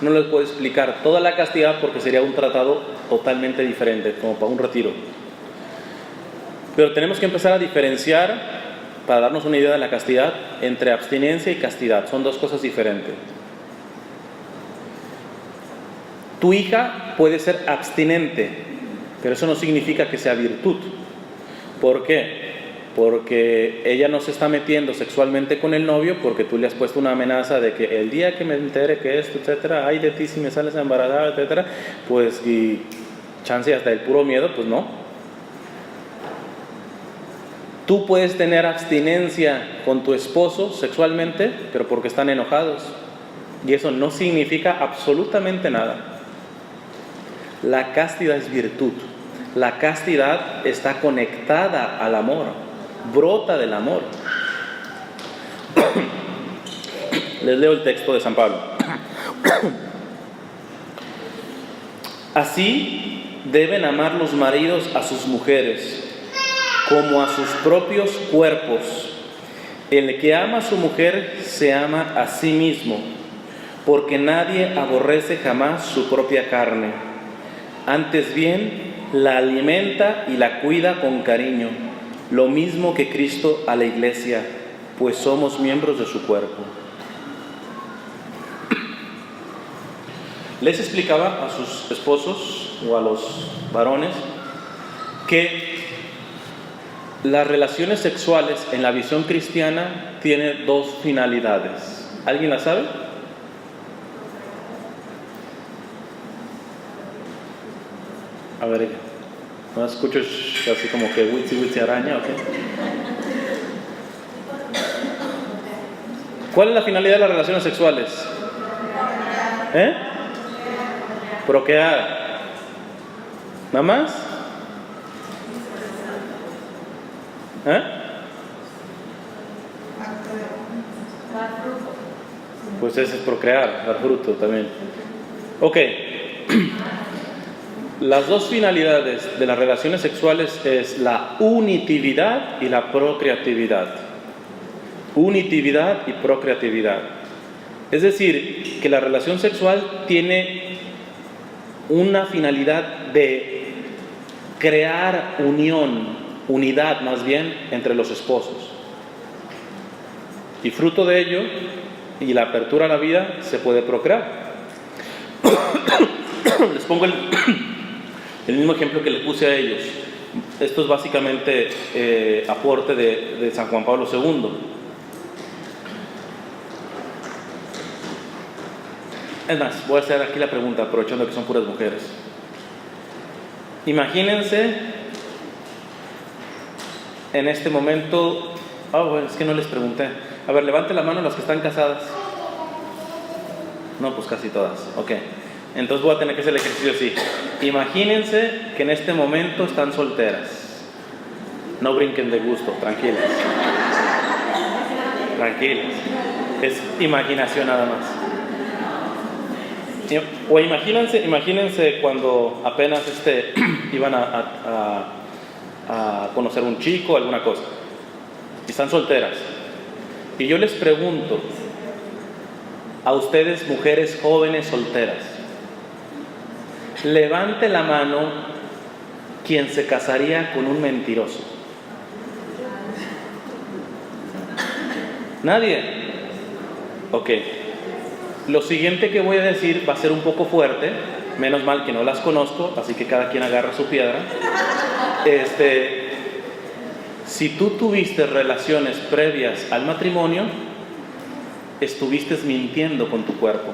Speaker 1: No les puedo explicar toda la castidad porque sería un tratado totalmente diferente, como para un retiro. Pero tenemos que empezar a diferenciar, para darnos una idea de la castidad, entre abstinencia y castidad. Son dos cosas diferentes. Tu hija puede ser abstinente, pero eso no significa que sea virtud. ¿Por qué? Porque ella no se está metiendo sexualmente con el novio porque tú le has puesto una amenaza de que el día que me entere que esto, etcétera, ay de ti si me sales embarazada, etcétera, pues, y chance hasta el puro miedo, pues no. Tú puedes tener abstinencia con tu esposo sexualmente, pero porque están enojados, y eso no significa absolutamente nada. La castidad es virtud. La castidad está conectada al amor, brota del amor. Les leo el texto de San Pablo. Así, Deben amar los maridos a sus mujeres como a sus propios cuerpos. El que ama a su mujer se ama a sí mismo, porque nadie aborrece jamás su propia carne. Antes bien, la alimenta y la cuida con cariño, lo mismo que Cristo a la iglesia, pues somos miembros de su cuerpo. Les explicaba a sus esposos o a los varones que las relaciones sexuales en la visión cristiana tienen dos finalidades. ¿Alguien la sabe? A ver, no escucho así como que witsi araña, ¿ok? ¿Cuál es la finalidad de las relaciones sexuales? Procrear. ¿Nada más? Pues ese es procrear, dar fruto también. Ok. Las dos finalidades de las relaciones sexuales es la unitividad y la procreatividad. Unitividad y procreatividad. Es decir, que la relación sexual tiene una finalidad de crear unidad más bien entre los esposos. Y fruto de ello y la apertura a la vida se puede procrear. Les pongo el mismo ejemplo que le puse a ellos. Esto es básicamente aporte de San Juan Pablo II. Es más, voy a hacer aquí la pregunta, aprovechando que son puras mujeres. Imagínense en este momento. Bueno, es que no les pregunté. A ver, levante la mano las que están casadas. No, pues casi todas. Ok. Entonces voy a tener que hacer el ejercicio así. Imagínense que en este momento están solteras. No brinquen de gusto, tranquilas. Tranquilas. Es imaginación nada más. O imagínense cuando apenas iban a conocer un chico, alguna cosa. Y están solteras. Y yo les pregunto a ustedes, mujeres jóvenes solteras, levante la mano quien se casaría con un mentiroso. ¿Nadie? Ok. Lo siguiente que voy a decir va a ser un poco fuerte, menos mal que no las conozco, así que cada quien agarra su piedra. Si tú tuviste relaciones previas al matrimonio, estuviste mintiendo con tu cuerpo.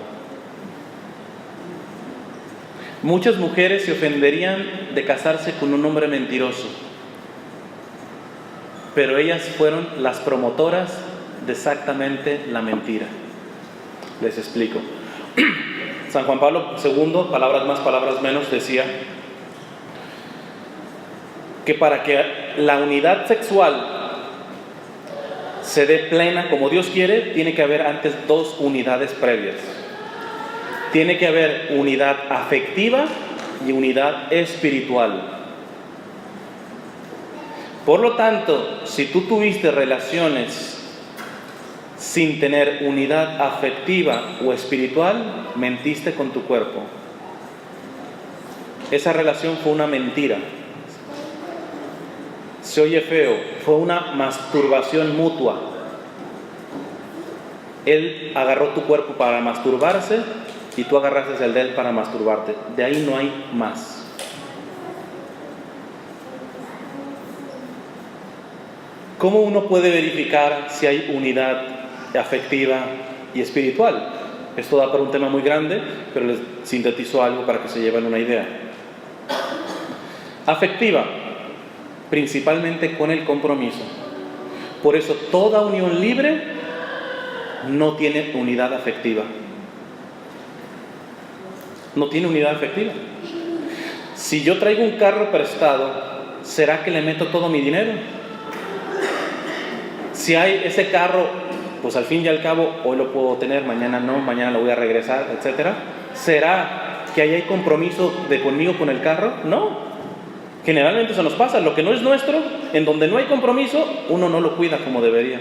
Speaker 1: Muchas mujeres se ofenderían de casarse con un hombre mentiroso, pero ellas fueron las promotoras de exactamente la mentira. Les explico. San Juan Pablo II, palabras más, palabras menos, decía que para que la unidad sexual se dé plena como Dios quiere, tiene que haber antes dos unidades previas. Tiene que haber unidad afectiva y unidad espiritual. Por lo tanto, si tú tuviste relaciones sin tener unidad afectiva o espiritual, mentiste con tu cuerpo. Esa relación fue una mentira. Se oye feo, fue una masturbación mutua. Él agarró tu cuerpo para masturbarse y tú agarraste el de él para masturbarte. De ahí no hay más. ¿Cómo uno puede verificar si hay unidad afectiva y espiritual? Esto da para un tema muy grande, pero les sintetizo algo para que se lleven una idea. Afectiva, principalmente con el compromiso. Por eso toda unión libre no tiene unidad afectiva. No tiene unidad afectiva. Si yo traigo un carro prestado, ¿será que le meto todo mi dinero? Si hay ese carro, pues al fin y al cabo, hoy lo puedo tener, mañana no, mañana lo voy a regresar, etc. ¿Será que ahí hay compromiso de conmigo con el carro. No, generalmente eso nos pasa. Lo que no es nuestro, en donde no hay compromiso, uno no lo cuida como debería.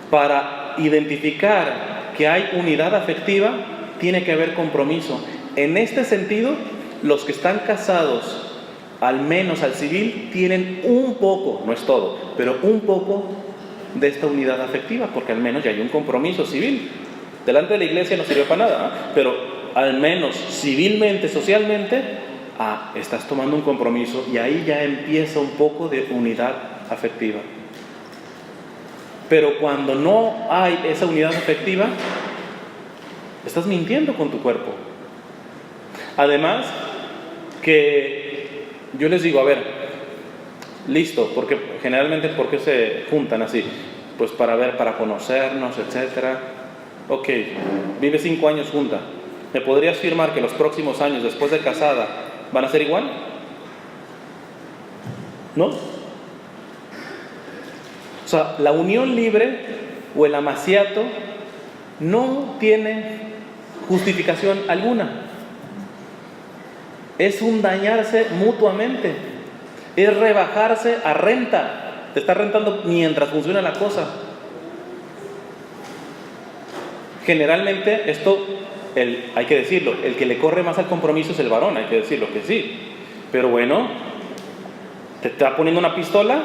Speaker 1: Para identificar que hay unidad afectiva, tiene que haber compromiso. En este sentido, los que están casados, al menos al civil, tienen un poco, no es todo, pero un poco de esta unidad afectiva, porque al menos ya hay un compromiso civil. Delante de la iglesia no sirve para nada, ¿eh? Pero al menos civilmente, socialmente, estás tomando un compromiso y ahí ya empieza un poco de unidad afectiva. Pero cuando no hay esa unidad afectiva, estás mintiendo con tu cuerpo. Además, que yo les digo, a ver, listo, porque generalmente, ¿por qué se juntan así? Pues para conocernos, etcétera. Ok, vive 5 años junta. ¿Me podrías afirmar que los próximos años, después de casada, van a ser igual? ¿No? O sea, la unión libre o el amaciato no tiene justificación alguna. Es un dañarse mutuamente. Es rebajarse a renta. Te está rentando mientras funciona la cosa. Generalmente esto, hay que decirlo, el que le corre más al compromiso es el varón, hay que decirlo que sí. Pero bueno, te está poniendo una pistola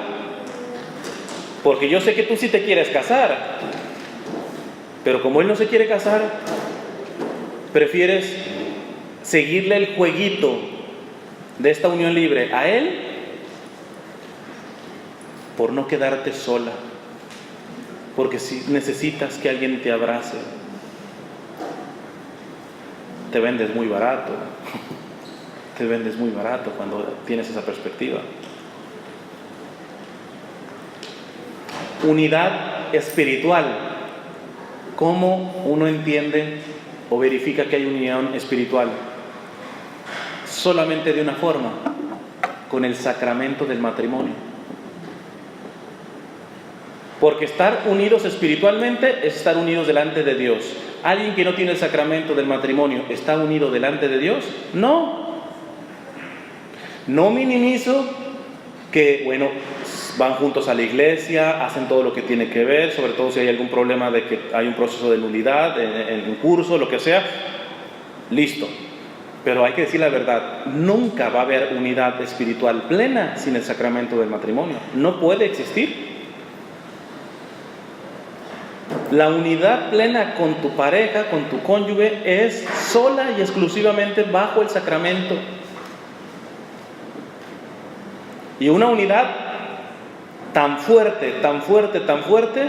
Speaker 1: porque yo sé que tú sí te quieres casar. Pero como él no se quiere casar, prefieres seguirle el jueguito de esta unión libre a él por no quedarte sola, porque si necesitas que alguien te abrace, te vendes muy barato, te vendes muy barato cuando tienes esa perspectiva. Unidad espiritual. ¿Cómo uno entiende o verifica que hay unión espiritual? Solamente de una forma, con el sacramento del matrimonio. Porque estar unidos espiritualmente es estar unidos delante de Dios. ¿Alguien que no tiene el sacramento del matrimonio está unido delante de Dios? No. No minimizo que, bueno, van juntos a la iglesia, hacen todo lo que tiene que ver, sobre todo si hay algún problema de que hay un proceso de nulidad en un curso, lo que sea, listo. Pero hay que decir la verdad, nunca va a haber unidad espiritual plena sin el sacramento del matrimonio. No puede existir. La unidad plena con tu pareja, con tu cónyuge, es sola y exclusivamente bajo el sacramento. Y una unidad tan fuerte, tan fuerte, tan fuerte,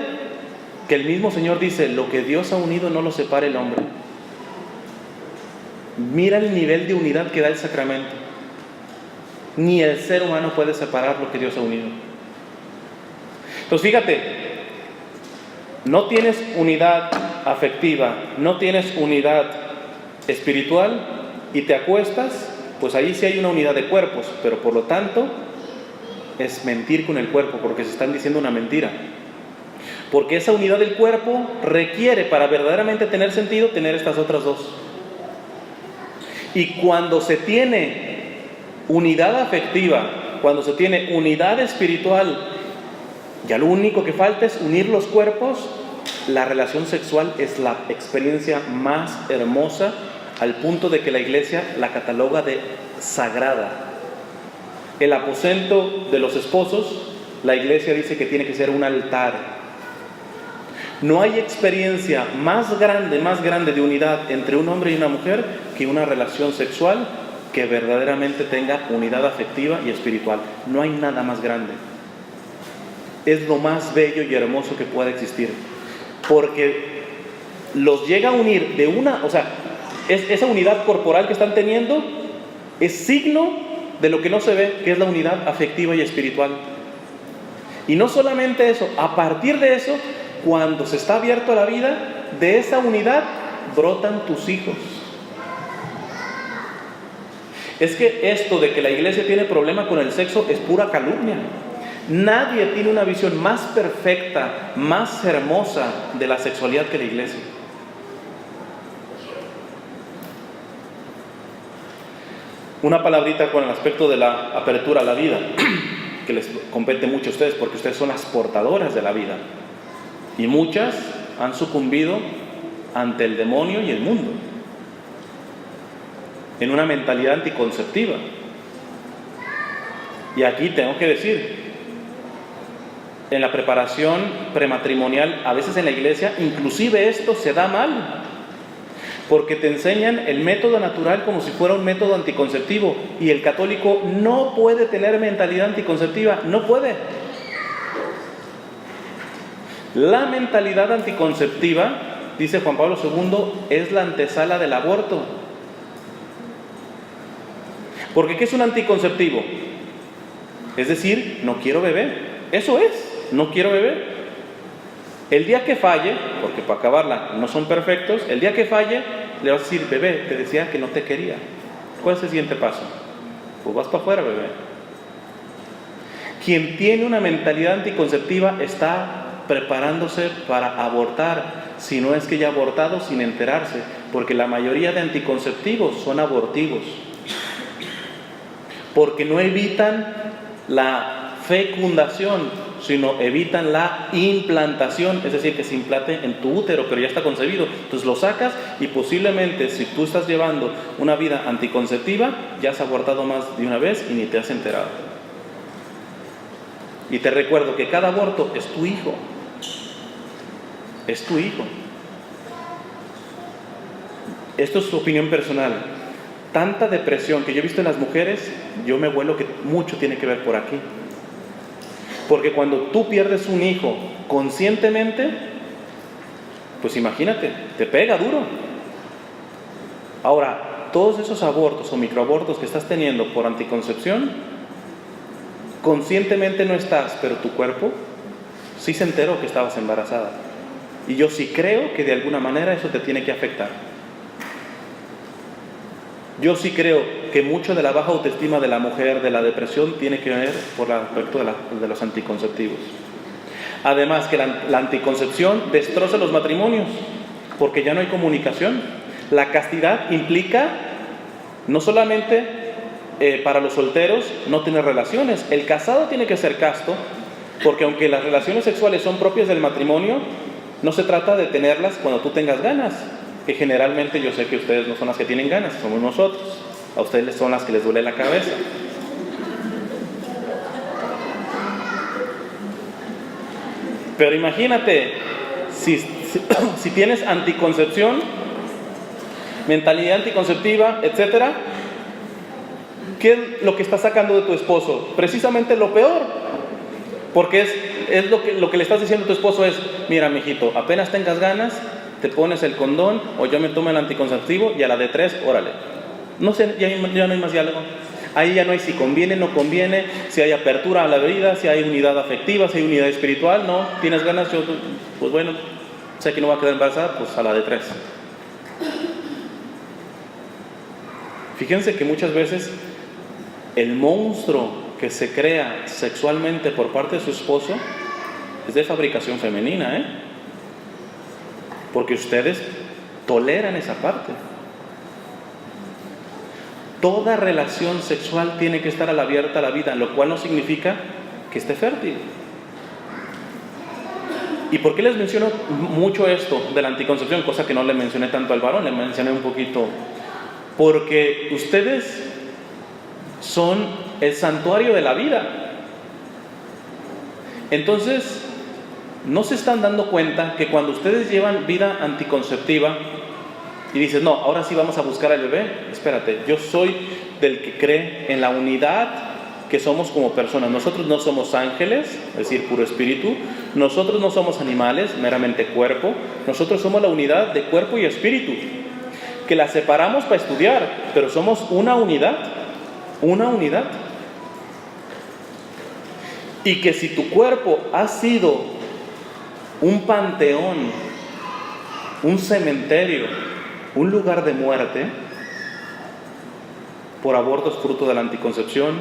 Speaker 1: que el mismo Señor dice, lo que Dios ha unido no lo separe el hombre. Mira el nivel de unidad que da el sacramento. Ni el ser humano puede separar lo que Dios ha unido. Entonces fíjate, no tienes unidad afectiva, no tienes unidad espiritual y te acuestas, pues ahí sí hay una unidad de cuerpos, pero por lo tanto es mentir con el cuerpo, porque se están diciendo una mentira. Porque esa unidad del cuerpo requiere, para verdaderamente tener sentido, tener estas otras dos. Y cuando se tiene unidad afectiva, cuando se tiene unidad espiritual, ya lo único que falta es unir los cuerpos. La relación sexual es la experiencia más hermosa, al punto de que la iglesia la cataloga de sagrada. El aposento de los esposos, la iglesia dice que tiene que ser un altar. No hay experiencia más grande de unidad entre un hombre y una mujer que una relación sexual que verdaderamente tenga unidad afectiva y espiritual. No hay nada más grande. Es lo más bello y hermoso que pueda existir, porque los llega a unir de una, o sea, esa unidad corporal que están teniendo es signo de lo que no se ve, que es la unidad afectiva y espiritual. Y no solamente eso, a partir de eso, cuando se está abierto a la vida, de esa unidad brotan tus hijos. Es que esto de que la iglesia tiene problema con el sexo es pura calumnia. Nadie tiene una visión más perfecta, más hermosa de la sexualidad que la iglesia. Una palabrita con el aspecto de la apertura a la vida, que les compete mucho a ustedes, porque ustedes son las portadoras de la vida. Y muchas han sucumbido ante el demonio y el mundo, en una mentalidad anticonceptiva. Y aquí tengo que decir, en la preparación prematrimonial, a veces en la iglesia, inclusive esto se da mal, porque te enseñan el método natural como si fuera un método anticonceptivo, y el católico no puede tener mentalidad anticonceptiva, no puede. La mentalidad anticonceptiva, dice Juan Pablo II, es la antesala del aborto. Porque ¿qué es un anticonceptivo? Es decir, no quiero bebé. Eso es, no quiero bebé. El día que falle, porque para acabarla no son perfectos, el día que falle le vas a decir, bebé, te decía que no te quería. ¿Cuál es el siguiente paso? Pues vas para afuera, bebé. Quien tiene una mentalidad anticonceptiva está preparándose para abortar, si no es que ya ha abortado sin enterarse, porque la mayoría de anticonceptivos son abortivos, porque no evitan la fecundación, sino evitan la implantación, es decir, que se implante en tu útero, pero ya está concebido. Entonces lo sacas y posiblemente si tú estás llevando una vida anticonceptiva, ya has abortado más de una vez y ni te has enterado. Y te recuerdo que cada aborto es tu hijo. Es tu hijo. Esto es su opinión personal. Tanta depresión que yo he visto en las mujeres, yo me vuelo que mucho tiene que ver por aquí. Porque cuando tú pierdes un hijo conscientemente, pues imagínate, te pega duro. Ahora, todos esos abortos o microabortos que estás teniendo por anticoncepción, conscientemente no estás, pero tu cuerpo sí se enteró que estabas embarazada. Y yo sí creo que de alguna manera eso te tiene que afectar. Yo sí creo que mucho de la baja autoestima de la mujer, de la depresión, tiene que ver por el aspecto de los anticonceptivos. Además que la anticoncepción destroza los matrimonios, porque ya no hay comunicación. La castidad implica no solamente para los solteros no tener relaciones, el casado tiene que ser casto, porque aunque las relaciones sexuales son propias del matrimonio, no se trata de tenerlas cuando tú tengas ganas, que generalmente yo sé que ustedes no son las que tienen ganas, somos nosotros. A ustedes son las que les duele la cabeza. Pero imagínate, si tienes anticoncepción, mentalidad anticonceptiva, etcétera, ¿qué es lo que está sacando de tu esposo? Precisamente lo peor. Porque es lo que le estás diciendo a tu esposo es, mira, mijito, apenas tengas ganas, te pones el condón o yo me tomo el anticonceptivo y a la de 3, órale. No sé, ya no hay más diálogo. Ahí ya no hay si conviene, no conviene, si hay apertura a la vida, si hay unidad afectiva, si hay unidad espiritual. No, tienes ganas, yo, pues bueno, sé que no va a quedar embarazada, pues a la de 3. Fíjense que muchas veces el monstruo que se crea sexualmente por parte de su esposo es de fabricación femenina, porque ustedes toleran esa parte. Toda relación sexual tiene que estar abierta a la vida, lo cual no significa que esté fértil. ¿Y por qué les menciono mucho esto de la anticoncepción? Cosa que no le mencioné tanto al varón, le mencioné un poquito. Porque ustedes son el santuario de la vida. Entonces, no se están dando cuenta que cuando ustedes llevan vida anticonceptiva y dices, no, ahora sí vamos a buscar al bebé, espérate, yo soy del que cree en la unidad que somos como personas. Nosotros no somos ángeles, es decir, puro espíritu. Nosotros no somos animales, meramente cuerpo. Nosotros somos la unidad de cuerpo y espíritu, que la separamos para estudiar, pero somos una unidad. Una unidad. Y que si tu cuerpo ha sido un panteón, un cementerio, un lugar de muerte, por abortos fruto de la anticoncepción,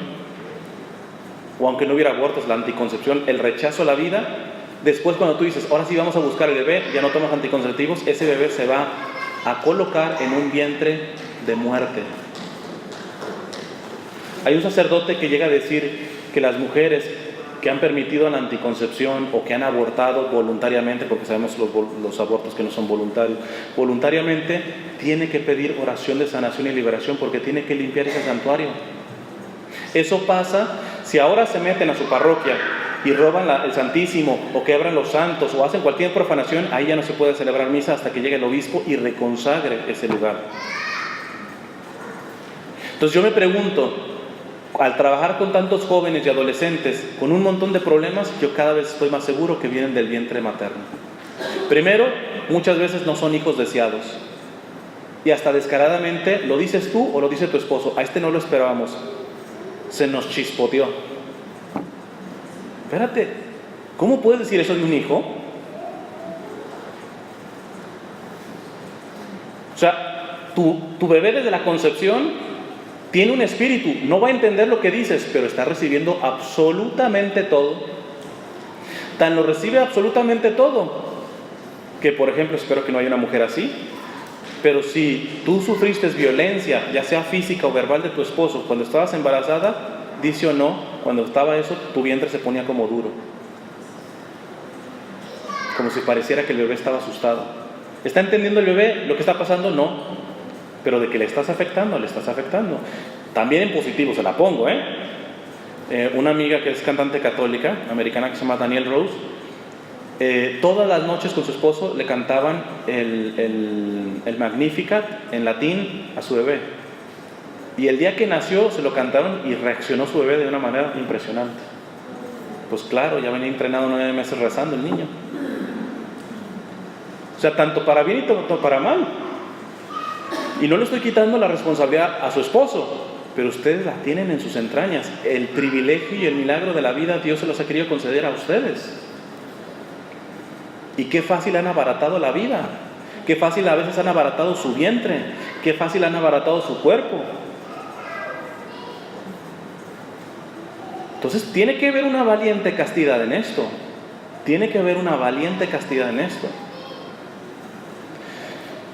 Speaker 1: o aunque no hubiera abortos, la anticoncepción, el rechazo a la vida, después cuando tú dices, ahora sí vamos a buscar el bebé, ya no tomas anticonceptivos, ese bebé se va a colocar en un vientre de muerte. Hay un sacerdote que llega a decir que las mujeres que han permitido la anticoncepción o que han abortado voluntariamente, porque sabemos los abortos que no son voluntarios, voluntariamente tiene que pedir oración de sanación y liberación porque tiene que limpiar ese santuario. Eso pasa si ahora se meten a su parroquia y roban el Santísimo o quebran los santos o hacen cualquier profanación, ahí ya no se puede celebrar misa hasta que llegue el obispo y reconsagre ese lugar. Entonces yo me pregunto, al trabajar con tantos jóvenes y adolescentes con un montón de problemas, yo cada vez estoy más seguro que vienen del vientre materno. Primero, muchas veces no son hijos deseados. Y hasta descaradamente, ¿lo dices tú o lo dice tu esposo? A este no lo esperábamos. Se nos chispoteó. Espérate, ¿cómo puedes decir eso de un hijo? O sea, tu bebé desde la concepción tiene un espíritu, no va a entender lo que dices, pero está recibiendo absolutamente todo. Tan lo recibe absolutamente todo, que por ejemplo, espero que no haya una mujer así, pero si tú sufriste violencia, ya sea física o verbal de tu esposo, cuando estabas embarazada, dice o no, cuando estaba eso, tu vientre se ponía como duro. Como si pareciera que el bebé estaba asustado. ¿Está entendiendo el bebé lo que está pasando? No. Pero de que le estás afectando, le estás afectando. También en positivo, se la pongo, una amiga que es cantante católica, americana, que se llama Danielle Rose, todas las noches con su esposo le cantaban el Magnificat en latín a su bebé. Y el día que nació se lo cantaron y reaccionó su bebé de una manera impresionante. Pues claro, ya venía entrenado 9 meses rezando el niño. O sea, tanto para bien y tanto para mal. Y no le estoy quitando la responsabilidad a su esposo, pero ustedes la tienen en sus entrañas. El privilegio y el milagro de la vida Dios se los ha querido conceder a ustedes. Y qué fácil han abaratado la vida, qué fácil a veces han abaratado su vientre, qué fácil han abaratado su cuerpo. Entonces tiene que haber una valiente castidad en esto. Tiene que haber una valiente castidad en esto.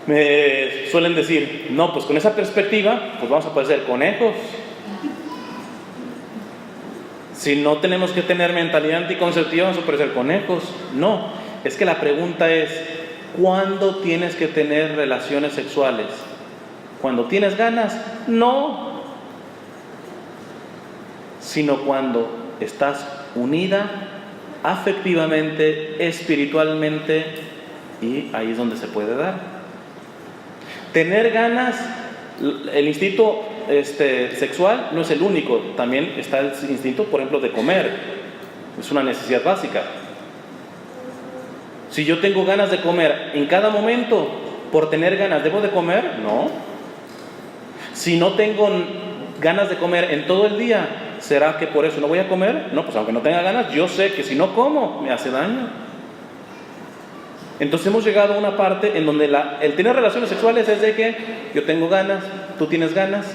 Speaker 1: Me suelen decir, no, pues con esa perspectiva, pues vamos a poder ser conejos. Si no tenemos que tener mentalidad anticonceptiva, vamos a poder ser conejos. No, es que la pregunta es, ¿cuándo tienes que tener relaciones sexuales? ¿Cuando tienes ganas? No. Sino cuando estás unida afectivamente, espiritualmente, y ahí es donde se puede dar. Tener ganas, el instinto sexual no es el único, también está el instinto, por ejemplo, de comer, es una necesidad básica. Si yo tengo ganas de comer en cada momento, por tener ganas, ¿debo de comer? No. Si no tengo ganas de comer en todo el día, ¿será que por eso no voy a comer? No, pues aunque no tenga ganas, yo sé que si no como, me hace daño. Entonces hemos llegado a una parte en donde el tener relaciones sexuales es de que yo tengo ganas, tú tienes ganas,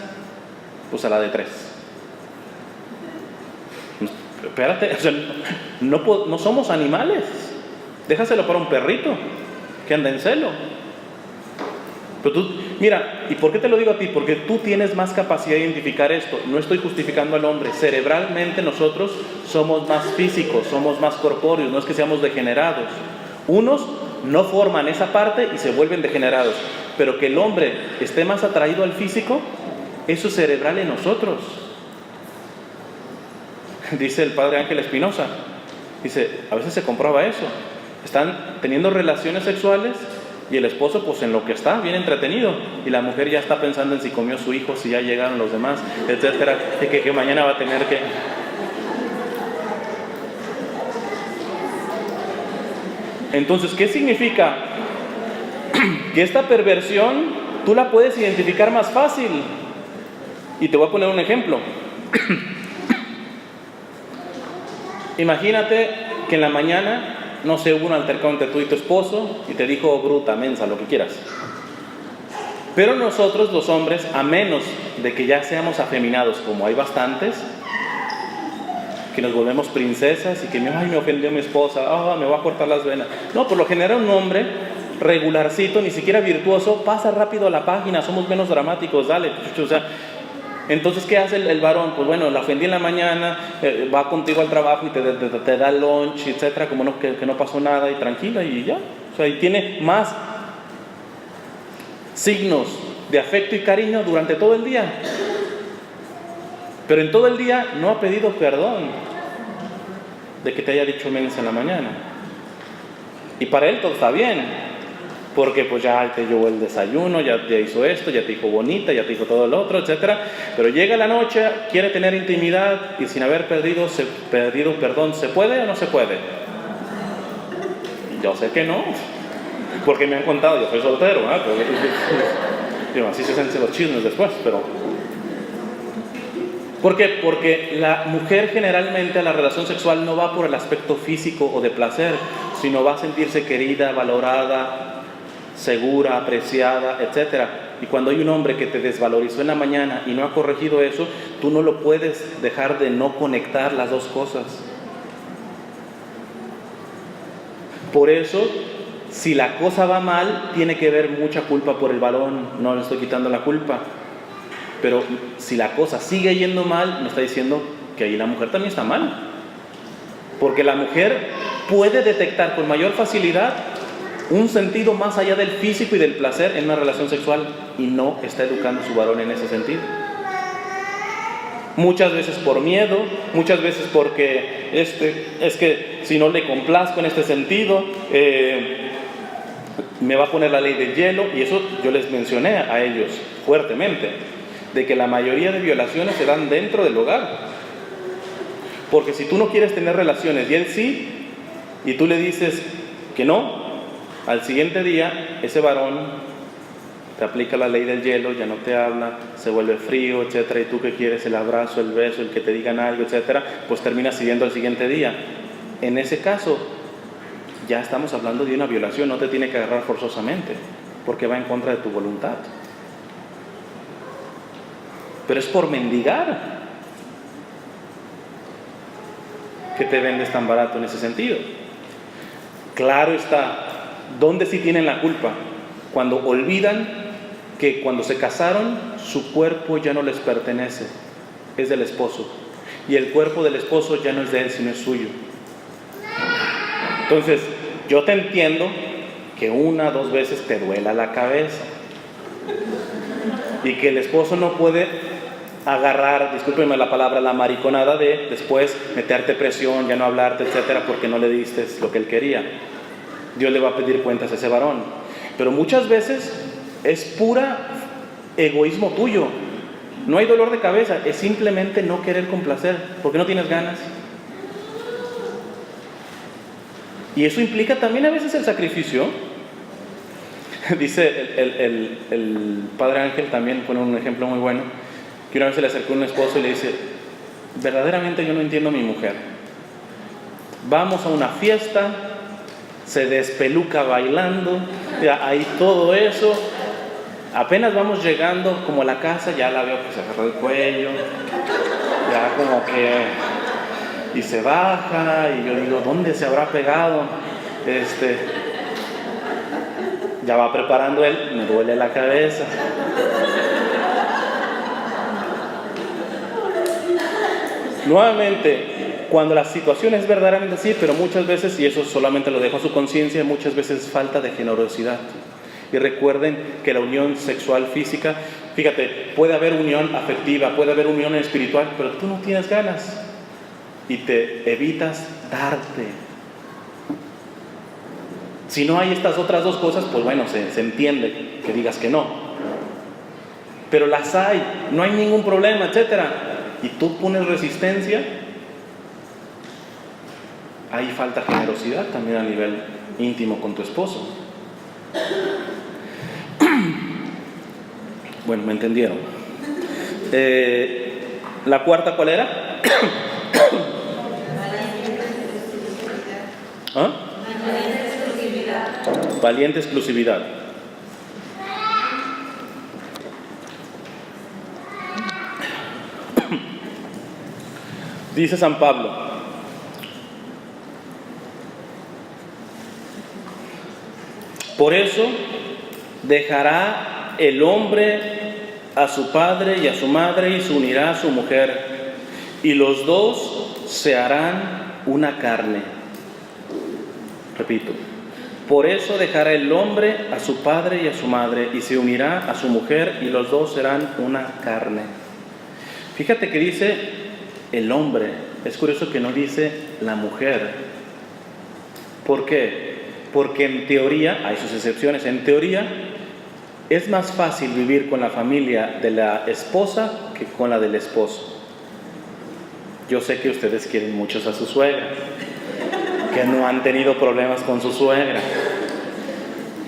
Speaker 1: pues a la de 3. Espérate, o sea, no somos animales. Déjaselo para un perrito que anda en celo. Pero tú, mira, ¿y por qué te lo digo a ti? Porque tú tienes más capacidad de identificar esto. No estoy justificando al hombre. Cerebralmente nosotros somos más físicos, somos más corpóreos, no es que seamos degenerados. Unos no forman esa parte y se vuelven degenerados, pero que el hombre esté más atraído al físico, eso es cerebral en nosotros. Dice el padre Ángel Espinosa, dice, a veces se comprueba eso, están teniendo relaciones sexuales y el esposo pues en lo que está, bien entretenido, y la mujer ya está pensando en si comió su hijo, si ya llegaron los demás, etcétera, y que mañana va a tener que... Entonces, ¿qué significa? Que esta perversión tú la puedes identificar más fácil. Y te voy a poner un ejemplo. Imagínate que en la mañana, no sé, hubo un altercado entre tú y tu esposo y te dijo bruta, mensa, lo que quieras. Pero nosotros los hombres, a menos de que ya seamos afeminados, como hay bastantes, que nos volvemos princesas y que me ofendió mi esposa, me va a cortar las venas. No, por lo general un hombre regularcito, ni siquiera virtuoso, pasa rápido a la página, somos menos dramáticos, dale. O sea, Entonces, ¿qué hace el varón? Pues bueno, la ofendí en la mañana, va contigo al trabajo y te da lunch, etcétera, como no, que no pasó nada y tranquila y ya. O sea, y tiene más signos de afecto y cariño durante todo el día. Pero en todo el día no ha pedido perdón de que te haya dicho mensa en la mañana. Y para él todo está bien, porque pues ya te llevó el desayuno, ya te hizo esto, ya te dijo bonita, ya te dijo todo lo otro, etcétera. Pero llega la noche, quiere tener intimidad y sin haber pedido perdón, ¿se puede o no se puede? Yo sé que no, porque me han contado, yo soy soltero, ¿eh? Pero, así se hacen los chismes después, pero... ¿Por qué? Porque la mujer generalmente a la relación sexual no va por el aspecto físico o de placer, sino va a sentirse querida, valorada, segura, apreciada, etc. Y cuando hay un hombre que te desvalorizó en la mañana y no ha corregido eso, tú no lo puedes dejar de no conectar las dos cosas. Por eso, si la cosa va mal, tiene que haber mucha culpa por el varón, no le estoy quitando la culpa. Pero si la cosa sigue yendo mal, me está diciendo que ahí la mujer también está mal. Porque la mujer puede detectar con mayor facilidad un sentido más allá del físico y del placer en una relación sexual y no está educando a su varón en ese sentido. Muchas veces por miedo, muchas veces porque es que si no le complazco en este sentido, me va a poner la ley del hielo, y eso yo les mencioné a ellos fuertemente. De que la mayoría de violaciones se dan dentro del hogar. Porque si tú no quieres tener relaciones y él sí, y tú le dices que no, al siguiente día ese varón te aplica la ley del hielo, ya no te habla, se vuelve frío, etcétera, y tú que quieres el abrazo, el beso, el que te digan algo, etcétera, pues terminas siguiendo al siguiente día. En ese caso, ya estamos hablando de una violación, no te tiene que agarrar forzosamente, porque va en contra de tu voluntad. Pero es por mendigar que te vendes tan barato en ese sentido. Claro está, ¿dónde sí tienen la culpa? Cuando olvidan que cuando se casaron, su cuerpo ya no les pertenece, es del esposo. Y el cuerpo del esposo ya no es de él, sino es suyo. Entonces, yo te entiendo que 1 o 2 veces te duela la cabeza. Y que el esposo no puede agarrar, discúlpenme la palabra, la mariconada de después meterte presión, ya no hablarte, etcétera, porque no le diste lo que él quería. Dios le va a pedir cuentas a ese varón. Pero muchas veces es pura egoísmo tuyo. No hay dolor de cabeza, es simplemente no querer complacer, porque no tienes ganas. Y eso implica también a veces el sacrificio. Dice el padre Ángel, también pone un ejemplo muy bueno, que una vez se le acercó un esposo y le dice: verdaderamente yo no entiendo a mi mujer. Vamos a una fiesta, se despeluca bailando, ya ahí todo eso, apenas vamos llegando como a la casa, ya la veo que se agarró el cuello, ya como que, y se baja, y yo digo, ¿dónde se habrá pegado? Ya va preparando él, me duele la cabeza. Nuevamente, cuando la situación es verdaderamente así, pero muchas veces, y eso solamente lo dejo a su conciencia, muchas veces es falta de generosidad. Y recuerden que la unión sexual física, fíjate, puede haber unión afectiva, puede haber unión espiritual, pero tú no tienes ganas y te evitas darte. Si no hay estas otras dos cosas, pues bueno, se entiende que digas que no. Pero las hay, no hay ningún problema, etcétera. Y tú pones resistencia, ahí falta generosidad también a nivel íntimo con tu esposo. Bueno, me entendieron. ¿La cuarta cuál era? ¿Ah? Valiente exclusividad. Dice San Pablo: por eso dejará el hombre a su padre y a su madre y se unirá a su mujer, y los dos se harán una carne. Repito, por eso dejará el hombre a su padre y a su madre y se unirá a su mujer y los dos serán una carne. Fíjate que dice el hombre, es curioso que no dice la mujer. ¿Por qué? Porque en teoría, hay sus excepciones, en teoría es más fácil vivir con la familia de la esposa que con la del esposo. Yo sé que ustedes quieren muchos a su suegra, que no han tenido problemas con su suegra,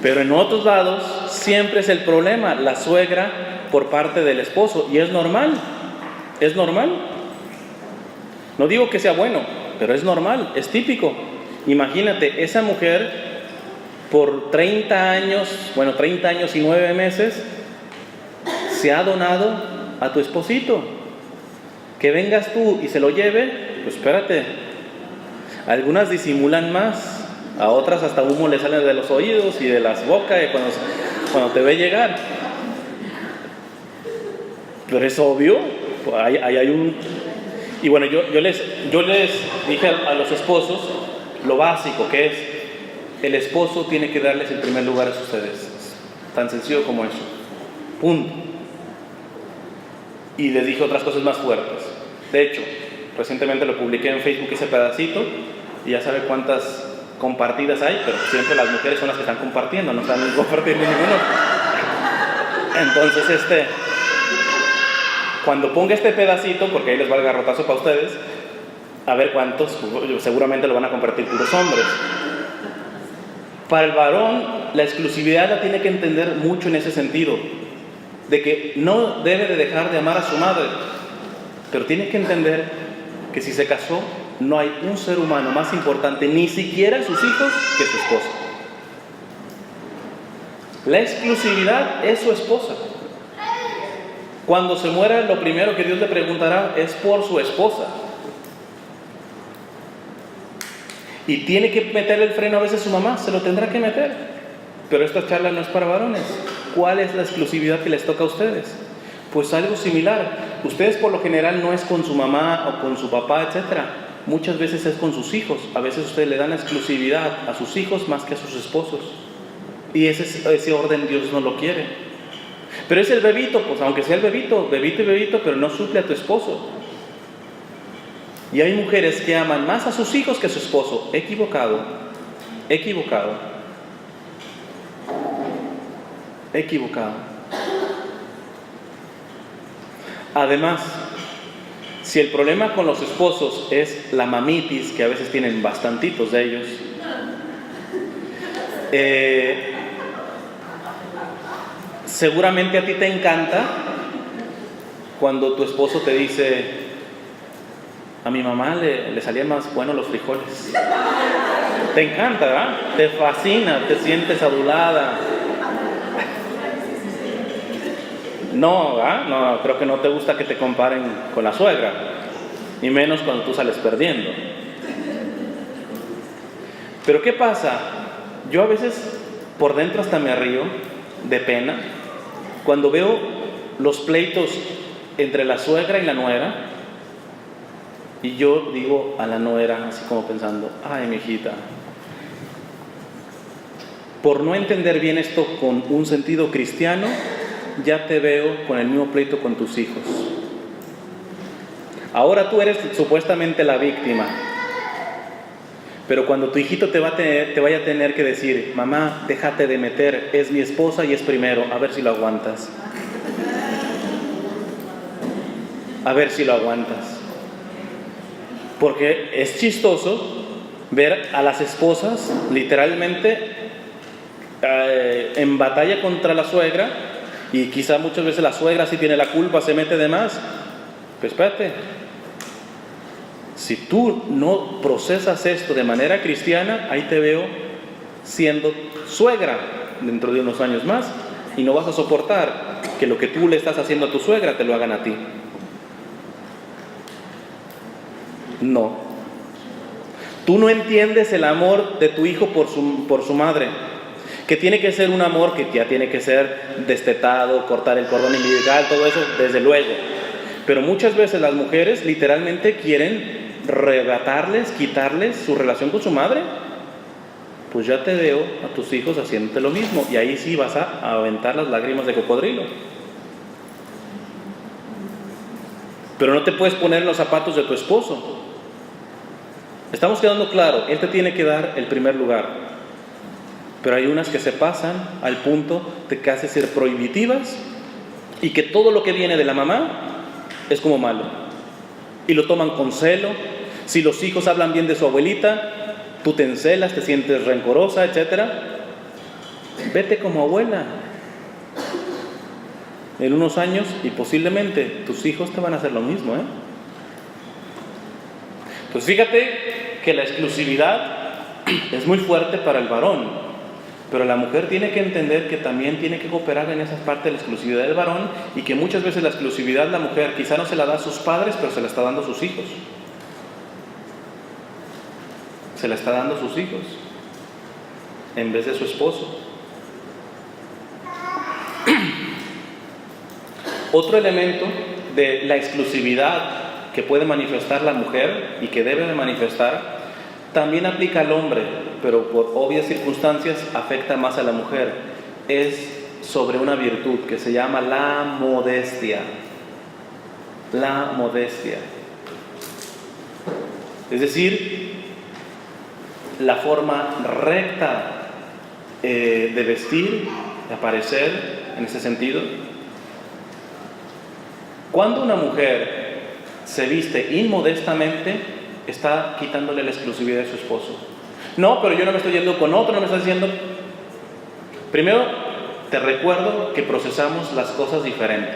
Speaker 1: pero en otros lados siempre es el problema, la suegra por parte del esposo, y es normal, no digo que sea bueno, pero es normal, es típico. Imagínate, esa mujer por 30 años y 9 meses se ha donado a tu esposito. Que vengas tú y se lo lleve, pues espérate. Algunas disimulan más, a otras hasta humo le sale de los oídos y de las bocas cuando te ve llegar. Pero es obvio, pues ahí hay un... Y bueno, yo les dije a los esposos lo básico que es, el esposo tiene que darles el primer lugar a ustedes. Tan sencillo como eso. Punto. Y les dije otras cosas más fuertes. De hecho, recientemente lo publiqué en Facebook ese pedacito y ya sabe cuántas compartidas hay, pero siempre las mujeres son las que están compartiendo, no están compartiendo ninguno. Entonces, cuando ponga este pedacito, porque ahí les va el garrotazo para ustedes, a ver cuántos, seguramente lo van a compartir puros hombres. Para el varón, la exclusividad la tiene que entender mucho en ese sentido, de que no debe de dejar de amar a su madre, pero tiene que entender que si se casó, no hay un ser humano más importante, ni siquiera sus hijos, que su esposa. La exclusividad es su esposa. Cuando se muera, lo primero que Dios le preguntará es por su esposa. Y tiene que meterle el freno a veces su mamá, se lo tendrá que meter. Pero esta charla no es para varones. ¿Cuál es la exclusividad que les toca a ustedes? Pues algo similar. Ustedes por lo general no es con su mamá o con su papá, etcétera. Muchas veces es con sus hijos. A veces ustedes le dan la exclusividad a sus hijos más que a sus esposos. Y ese orden Dios no lo quiere. Pero es el bebito, pues aunque sea el bebito, pero no suple a tu esposo. Y hay mujeres que aman más a sus hijos que a su esposo. Equivocado. Además, si el problema con los esposos es la mamitis, que a veces tienen bastantitos de ellos, seguramente a ti te encanta cuando tu esposo te dice: a mi mamá le salían más buenos los frijoles. Te encanta, ¿verdad? Te fascina, te sientes adulada. No, ¿verdad? No, creo que no te gusta que te comparen con la suegra, y menos cuando tú sales perdiendo. Pero ¿qué pasa? Yo a veces por dentro hasta me río de pena cuando veo los pleitos entre la suegra y la nuera, y yo digo a la nuera así como pensando: ay, mi hijita, por no entender bien esto con un sentido cristiano, ya te veo con el mismo pleito con tus hijos. Ahora tú eres supuestamente la víctima, pero cuando tu hijito te vaya a tener que decir: mamá, déjate de meter, es mi esposa y es primero, a ver si lo aguantas. A ver si lo aguantas. Porque es chistoso ver a las esposas literalmente en batalla contra la suegra, y quizá muchas veces la suegra sí tiene la culpa, se mete de más. Pues espérate, si tú no procesas esto de manera cristiana, ahí te veo siendo suegra dentro de unos años más, y no vas a soportar que lo que tú le estás haciendo a tu suegra te lo hagan a ti. No. Tú no entiendes el amor de tu hijo por su madre. Que tiene que ser un amor que ya tiene que ser destetado, cortar el cordón umbilical, todo eso, desde luego. Pero muchas veces las mujeres literalmente quieren arrebatarles, quitarles su relación con su madre. Pues ya te veo a tus hijos haciéndote lo mismo, y ahí sí vas a aventar las lágrimas de cocodrilo. Pero no te puedes poner en los zapatos de tu esposo. Estamos quedando claro, él te tiene que dar el primer lugar. Pero hay unas que se pasan al punto de casi ser prohibitivas, y que todo lo que viene de la mamá es como malo, y lo toman con celo. Si los hijos hablan bien de su abuelita, tú te encelas, te sientes rencorosa, etc. Vete como abuela. En unos años, y posiblemente tus hijos te van a hacer lo mismo, Pues fíjate que la exclusividad es muy fuerte para el varón, pero la mujer tiene que entender que también tiene que cooperar en esa parte de la exclusividad del varón, y que muchas veces la exclusividad la mujer quizá no se la da a sus padres, pero se la está dando a sus hijos. Se la está dando a sus hijos en vez de su esposo. Otro elemento de la exclusividad que puede manifestar la mujer y que debe de manifestar, también aplica al hombre, pero por obvias circunstancias afecta más a la mujer. Es sobre una virtud que se llama la modestia. La modestia. Es decir, la forma recta de vestir, de aparecer, en ese sentido. Cuando una mujer se viste inmodestamente, está quitándole la exclusividad de su esposo. No, pero yo no me estoy yendo con otro, no me estás diciendo. Primero, te recuerdo que procesamos las cosas diferente.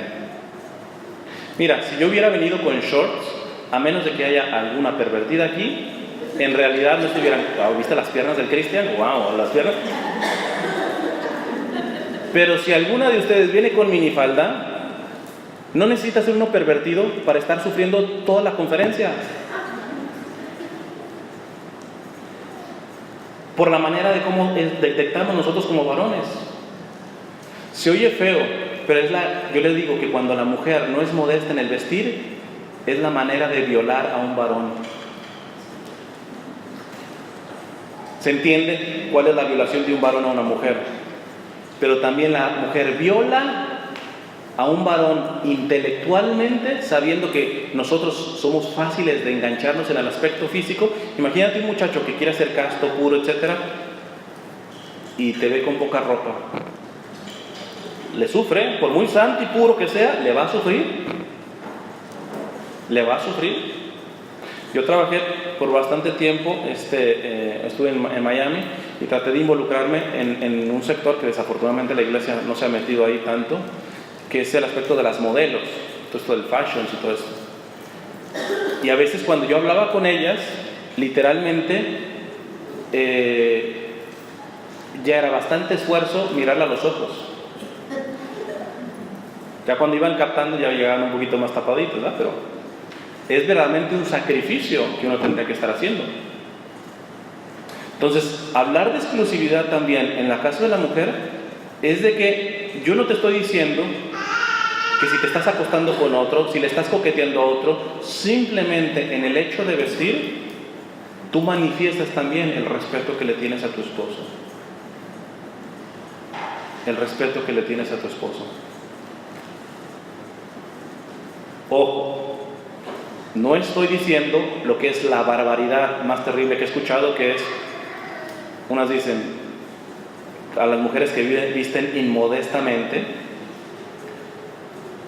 Speaker 1: Mira, si yo hubiera venido con shorts, a menos de que haya alguna pervertida aquí, en realidad no estuvieran. ¿Viste las piernas del Cristian? ¡Wow! Las piernas. Pero si alguna de ustedes viene con minifalda, no necesita ser uno pervertido para estar sufriendo toda la conferencia. Por la manera de cómo detectamos nosotros como varones. Se oye feo, pero yo les digo que cuando la mujer no es modesta en el vestir, es la manera de violar a un varón. ¿Se entiende cuál es la violación de un varón a una mujer? Pero también la mujer viola a un varón intelectualmente, sabiendo que nosotros somos fáciles de engancharnos en el aspecto físico. Imagínate un muchacho que quiere ser casto, puro, etcétera, y te ve con poca ropa. Le sufre, por muy santo y puro que sea, le va a sufrir. Le va a sufrir. Yo trabajé por bastante tiempo, estuve en Miami, y traté de involucrarme en un sector que desafortunadamente la iglesia no se ha metido ahí tanto, que es el aspecto de las modelos, todo esto del fashion y todo esto. Y a veces cuando yo hablaba con ellas, literalmente ya era bastante esfuerzo mirarla a los ojos. Ya cuando iban captando ya llegaban un poquito más tapaditos, ¿verdad? Pero es verdaderamente un sacrificio que uno tendría que estar haciendo. Entonces, hablar de exclusividad también en la casa de la mujer es de que yo no te estoy diciendo que si te estás acostando con otro, si le estás coqueteando a otro, simplemente en el hecho de vestir, tú manifiestas también el respeto que le tienes a tu esposo. El respeto que le tienes a tu esposo. Ojo, no estoy diciendo lo que es la barbaridad más terrible que he escuchado, que es, unas dicen, a las mujeres que visten inmodestamente,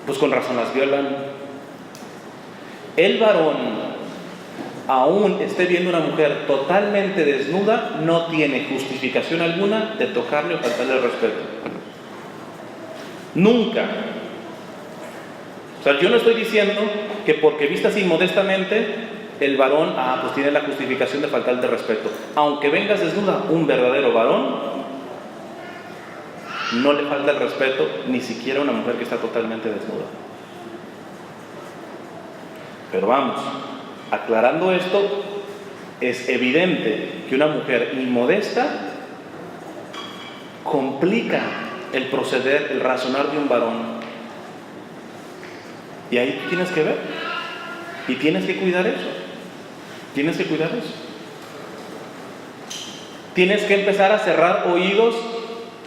Speaker 1: pues con razón las violan. El varón, aún esté viendo una mujer totalmente desnuda, no tiene justificación alguna de tocarle o faltarle el respeto. Nunca. O sea, yo no estoy diciendo que porque vistas inmodestamente, el varón, pues tiene la justificación de faltarle de respeto. Aunque vengas desnuda, un verdadero varón no le falta el respeto ni siquiera a una mujer que está totalmente desnuda. Pero vamos, aclarando esto, es evidente que una mujer inmodesta complica el proceder, el razonar de un varón. Y ahí tienes que ver. Y tienes que cuidar eso. Tienes que cuidar eso. Tienes que empezar a cerrar oídos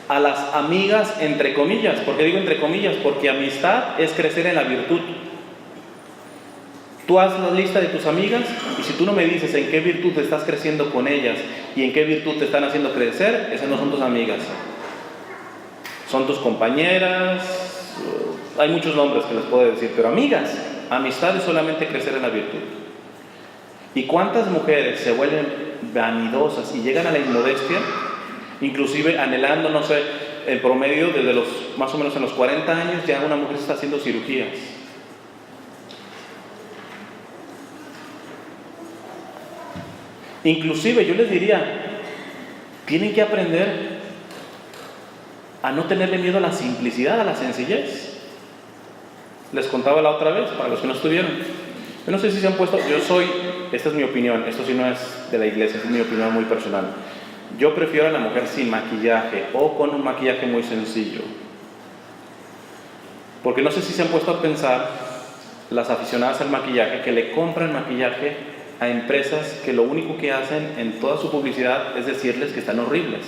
Speaker 1: a las amigas, entre comillas. ¿Por qué digo entre comillas? Porque amistad es crecer en la virtud. Tú haz la lista de tus amigas y si tú no me dices en qué virtud estás creciendo con ellas y en qué virtud te están haciendo crecer, esas no son tus amigas. Son tus compañeras, hay muchos nombres que les puedo decir, pero amigas, amistad es solamente crecer en la virtud. ¿Y cuántas mujeres se vuelven vanidosas y llegan a la inmodestia? Inclusive anhelando, no sé, en promedio desde los más o menos en los 40 años ya una mujer está haciendo cirugías. Inclusive yo les diría, tienen que aprender a no tenerle miedo a la simplicidad, a la sencillez. Les contaba la otra vez, para los que no estuvieron. Yo no sé si se han puesto, esta es mi opinión, esto sí no es de la iglesia, es mi opinión muy personal. Yo prefiero a la mujer sin maquillaje o con un maquillaje muy sencillo. Porque no sé si se han puesto a pensar las aficionadas al maquillaje que le compran maquillaje a empresas que lo único que hacen en toda su publicidad es decirles que están horribles.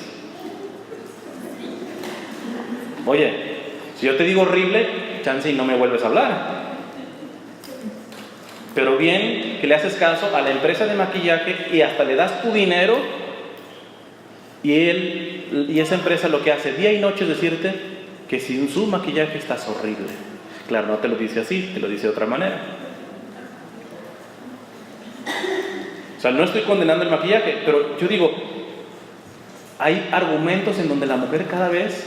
Speaker 1: Oye, si yo te digo horrible, chance y no me vuelves a hablar. Pero bien que le haces caso a la empresa de maquillaje y hasta le das tu dinero y esa empresa lo que hace día y noche es decirte que sin su maquillaje estás horrible. Claro, no te lo dice así, te lo dice de otra manera. O sea, no estoy condenando el maquillaje, pero yo digo, hay argumentos en donde la mujer cada vez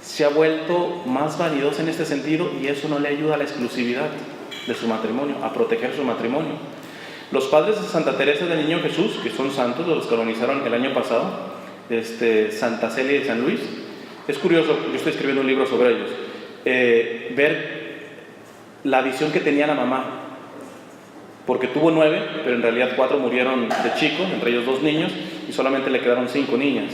Speaker 1: se ha vuelto más vanidosa en este sentido y eso no le ayuda a la exclusividad de su matrimonio, a proteger su matrimonio. Los padres de Santa Teresa del Niño Jesús, que son santos, los canonizaron el año pasado, Santa Celia y San Luis, es curioso, yo estoy escribiendo un libro sobre ellos, ver la visión que tenía la mamá. Porque tuvo 9, pero en realidad 4 murieron de chicos, entre ellos 2 niños, y solamente le quedaron 5 niñas.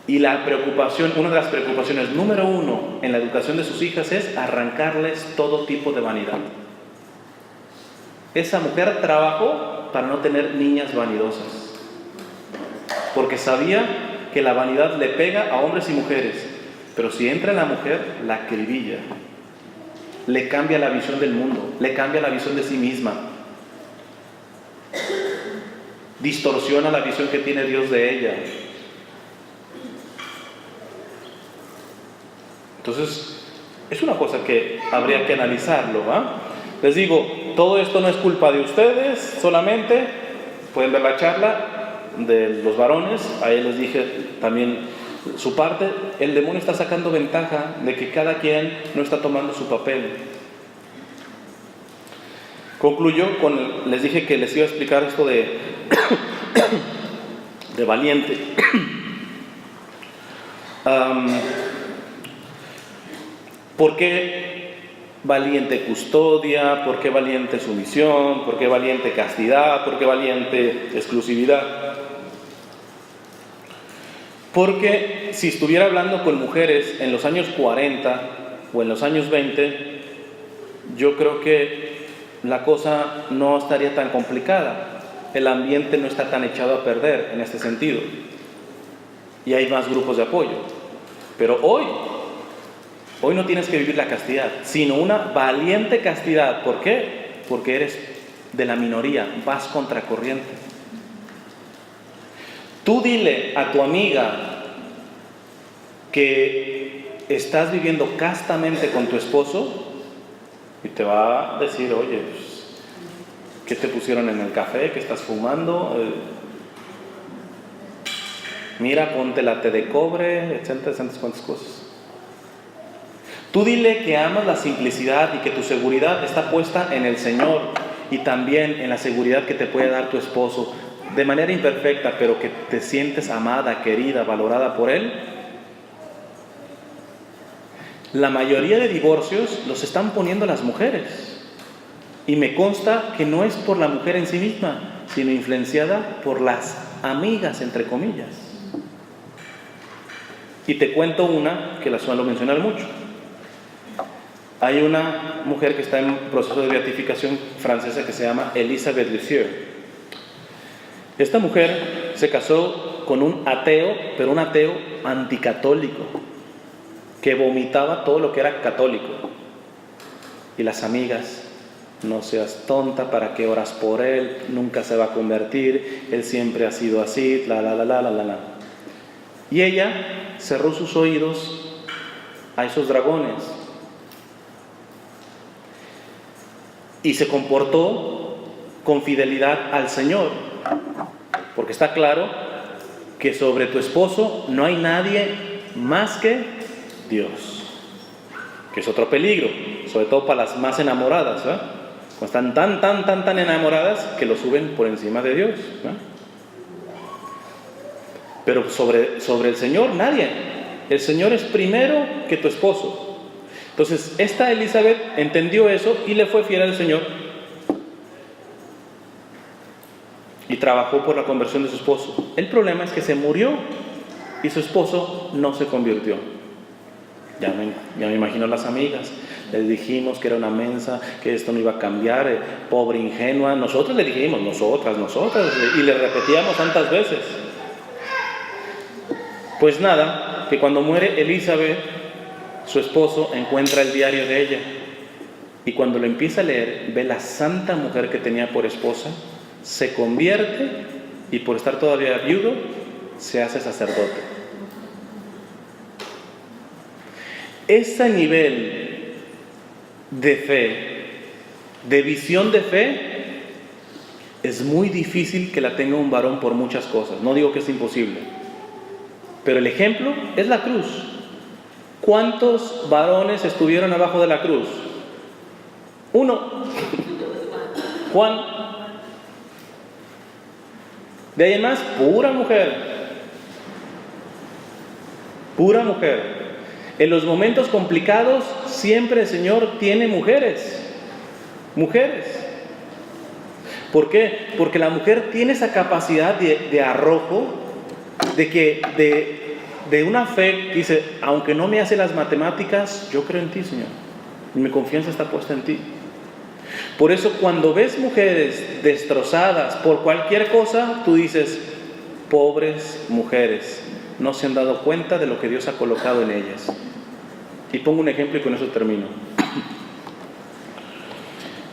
Speaker 1: Y la preocupación, una de las preocupaciones número 1 en la educación de sus hijas es arrancarles todo tipo de vanidad. Esa mujer trabajó para no tener niñas vanidosas, porque sabía que la vanidad le pega a hombres y mujeres, pero si entra en la mujer, la acribilla. Le cambia la visión del mundo, le cambia la visión de sí misma, distorsiona la visión que tiene Dios de ella. Entonces, es una cosa que habría que analizarlo, ¿va? Les digo, todo esto no es culpa de ustedes, solamente pueden ver la charla de los varones, ahí les dije también su parte. El demonio está sacando ventaja de que cada quien no está tomando su papel. Concluyo les dije que les iba a explicar esto de valiente. ¿Por qué valiente custodia? ¿Por qué valiente sumisión? ¿Por qué valiente castidad? ¿Por qué valiente exclusividad? Porque si estuviera hablando con mujeres en los años 40 o en los años 20, yo creo que la cosa no estaría tan complicada. El ambiente no está tan echado a perder en este sentido. Y hay más grupos de apoyo. Pero hoy no tienes que vivir la castidad, sino una valiente castidad. ¿Por qué? Porque eres de la minoría, vas contracorriente. Tú dile a tu amiga que estás viviendo castamente con tu esposo y te va a decir, oye, pues, ¿qué te pusieron en el café? ¿Qué estás fumando? Mira, ponte la té de cobre, etcétera, cuantas cosas. Tú dile que amas la simplicidad y que tu seguridad está puesta en el Señor y también en la seguridad que te puede dar tu esposo, de manera imperfecta, pero que te sientes amada, querida, valorada por Él. La mayoría de divorcios los están poniendo las mujeres. Y me consta que no es por la mujer en sí misma, sino influenciada por las amigas, entre comillas. Y te cuento una que la suelo mencionar mucho. Hay una mujer que está en proceso de beatificación francesa que se llama Elisabeth Lisieux. Esta mujer se casó con un ateo, pero un ateo anticatólico, que vomitaba todo lo que era católico. Y las amigas: no seas tonta, ¿para qué oras por él? Nunca se va a convertir, él siempre ha sido así, la. Y ella cerró sus oídos a esos dragones y se comportó con fidelidad al Señor, porque está claro que sobre tu esposo no hay nadie más que Dios, que es otro peligro, sobre todo para las más enamoradas, ¿eh? Cuando están tan enamoradas que lo suben por encima de Dios, ¿no? Pero sobre el Señor nadie. El Señor es primero que tu esposo. Entonces esta Elizabeth entendió eso y le fue fiel al Señor y trabajó por la conversión de su esposo. El problema es que se murió y su esposo no se convirtió. Ya me imagino las amigas. Les dijimos que era una mensa, que esto no iba a cambiar, pobre ingenua. Nosotros le dijimos, nosotras, y le repetíamos tantas veces. Pues nada, que cuando muere Elizabeth, su esposo encuentra el diario de ella. Y cuando lo empieza a leer, ve la santa mujer que tenía por esposa, se convierte y por estar todavía viudo, se hace sacerdote. Ese nivel de fe, de visión de fe, es muy difícil que la tenga un varón por muchas cosas. No digo que es imposible. Pero el ejemplo es la cruz. ¿Cuántos varones estuvieron abajo de la cruz? Uno. Juan. De ahí en más, pura mujer. Pura mujer. En los momentos complicados, siempre el Señor tiene mujeres. Mujeres. ¿Por qué? Porque la mujer tiene esa capacidad de arrojo, de una fe que dice: aunque no me hace las matemáticas, yo creo en ti, Señor, y mi confianza está puesta en ti. Por eso cuando ves mujeres destrozadas por cualquier cosa, tú dices: pobres mujeres, no se han dado cuenta de lo que Dios ha colocado en ellas. Y pongo un ejemplo y con eso termino.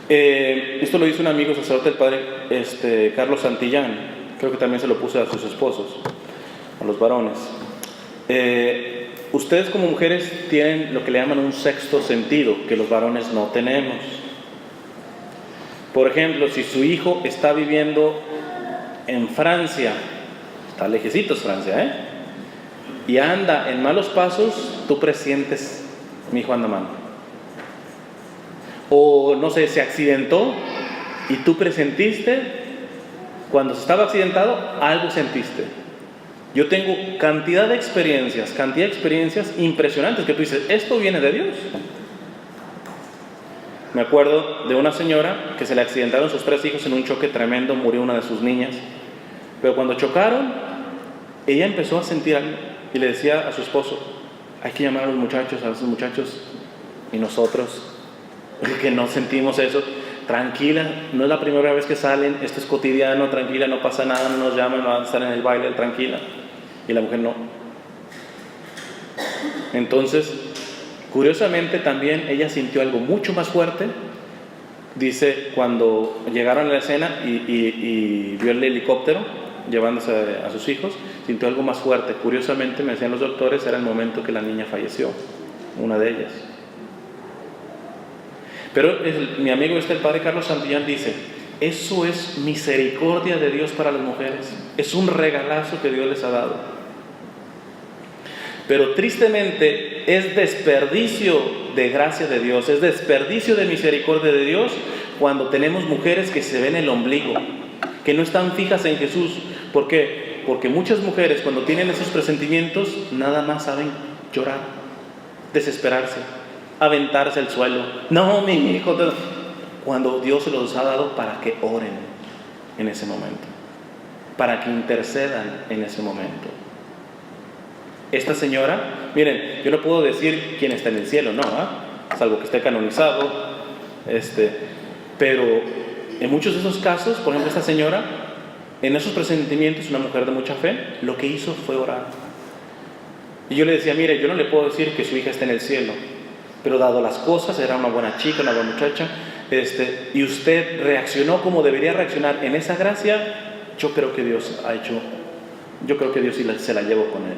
Speaker 1: Esto lo hizo un amigo sacerdote, el padre Carlos Santillán. Creo que también se lo puse a sus esposos, a los varones. Ustedes como mujeres tienen lo que le llaman un sexto sentido, que los varones no tenemos. Por ejemplo, si su hijo está viviendo en Francia, está lejecitos Francia, y anda en malos pasos, tú presientes: mi hijo anda mal. O no sé, se accidentó y tú presentiste, cuando se estaba accidentado, algo sentiste. Yo tengo cantidad de experiencias impresionantes que tú dices: esto viene de Dios. Me acuerdo de una señora que se le accidentaron sus 3 hijos en un choque tremendo, murió una de sus niñas. Pero cuando chocaron, ella empezó a sentir algo y le decía a su esposo: hay que llamar a los muchachos, a esos muchachos. Y nosotros, que no sentimos eso: tranquila, no es la primera vez que salen, esto es cotidiano, tranquila, no pasa nada, no nos llaman, no van a estar en el baile, tranquila. Y la mujer no. Entonces, curiosamente también ella sintió algo mucho más fuerte. Dice, cuando llegaron a la escena y vio el helicóptero llevándose a sus hijos, sintió algo más fuerte. Curiosamente, me decían los doctores, era el momento que la niña falleció, una de ellas. Pero mi amigo el padre Carlos Santillán dice: eso es misericordia de Dios para las mujeres, es un regalazo que Dios les ha dado. Pero tristemente es desperdicio de gracia de Dios, es desperdicio de misericordia de Dios cuando tenemos mujeres que se ven el ombligo, que no están fijas en Jesús. ¿Por qué? Porque muchas mujeres, cuando tienen esos presentimientos, nada más saben llorar, desesperarse, aventarse al suelo. No, mi hijo, cuando Dios se los ha dado para que oren en ese momento, para que intercedan en ese momento. Esta señora, miren, yo no puedo decir quién está en el cielo, no, salvo que esté canonizado, pero en muchos de esos casos, por ejemplo, esta señora, en esos presentimientos, una mujer de mucha fe, lo que hizo fue orar. Y yo le decía, mire, yo no le puedo decir que su hija está en el cielo, pero dado las cosas, era una buena chica, una buena muchacha, y usted reaccionó como debería reaccionar en esa gracia, yo creo que Dios sí se la llevó con él.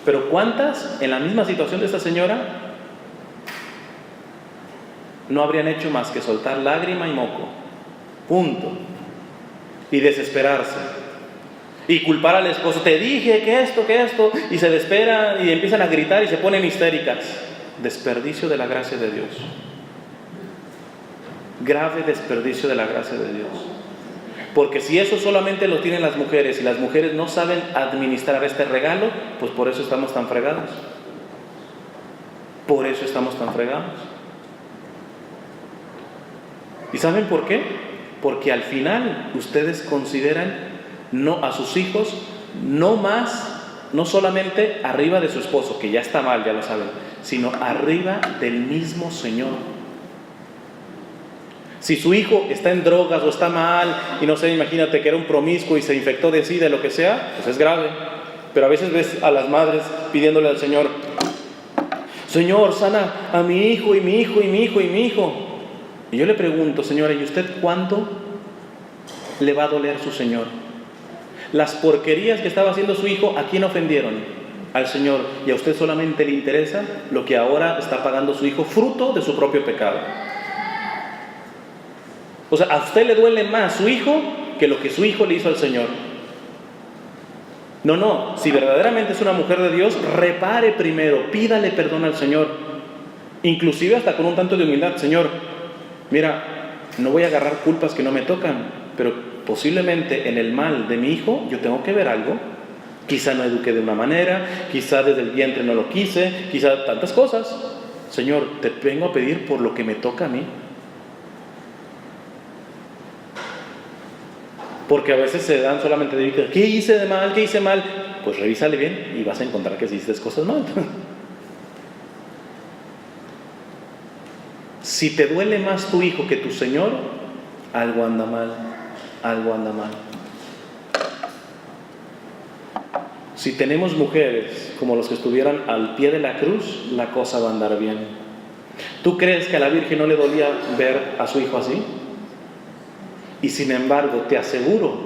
Speaker 1: Pero ¿cuántas en la misma situación de esta señora no habrían hecho más que soltar lágrima y moco? Punto. Y desesperarse. Y culpar al esposo, te dije que esto, y se desesperan y empiezan a gritar y se ponen histéricas. Desperdicio de la gracia de Dios. Grave desperdicio de la gracia de Dios. Porque si eso solamente lo tienen las mujeres y las mujeres no saben administrar este regalo, pues por eso estamos tan fregados. Por eso estamos tan fregados. ¿Y saben por qué? Porque al final ustedes consideran a sus hijos no solamente arriba de su esposo, que ya está mal, ya lo saben, sino arriba del mismo Señor. Si su hijo está en drogas o está mal, y no sé, imagínate que era un promiscuo y se infectó de SIDA, lo que sea, pues es grave. Pero a veces ves a las madres pidiéndole al Señor, Señor, sana a mi hijo, y mi hijo, y mi hijo, y mi hijo. Y yo le pregunto, señora, ¿y usted cuánto le va a doler su Señor? Las porquerías que estaba haciendo su hijo, ¿a quién ofendieron? Al Señor. Y a usted solamente le interesa lo que ahora está pagando su hijo, fruto de su propio pecado. O sea, a usted le duele más su hijo que lo que su hijo le hizo al Señor. No, si verdaderamente es una mujer de Dios, repare primero, pídale perdón al Señor. Inclusive hasta con un tanto de humildad. Señor, mira, no voy a agarrar culpas que no me tocan, pero posiblemente en el mal de mi hijo yo tengo que ver algo. Quizá no eduqué de una manera, quizá desde el vientre no lo quise, quizá tantas cosas. Señor, te vengo a pedir por lo que me toca a mí. Porque a veces se dan solamente de ¿qué hice de mal? ¿Qué hice mal? Pues revísale bien y vas a encontrar que hiciste cosas mal. Si te duele más tu hijo que tu Señor, algo anda mal, algo anda mal. Si tenemos mujeres como los que estuvieran al pie de la cruz, la cosa va a andar bien. ¿Tú crees que a la Virgen no le dolía ver a su hijo así? Y sin embargo, te aseguro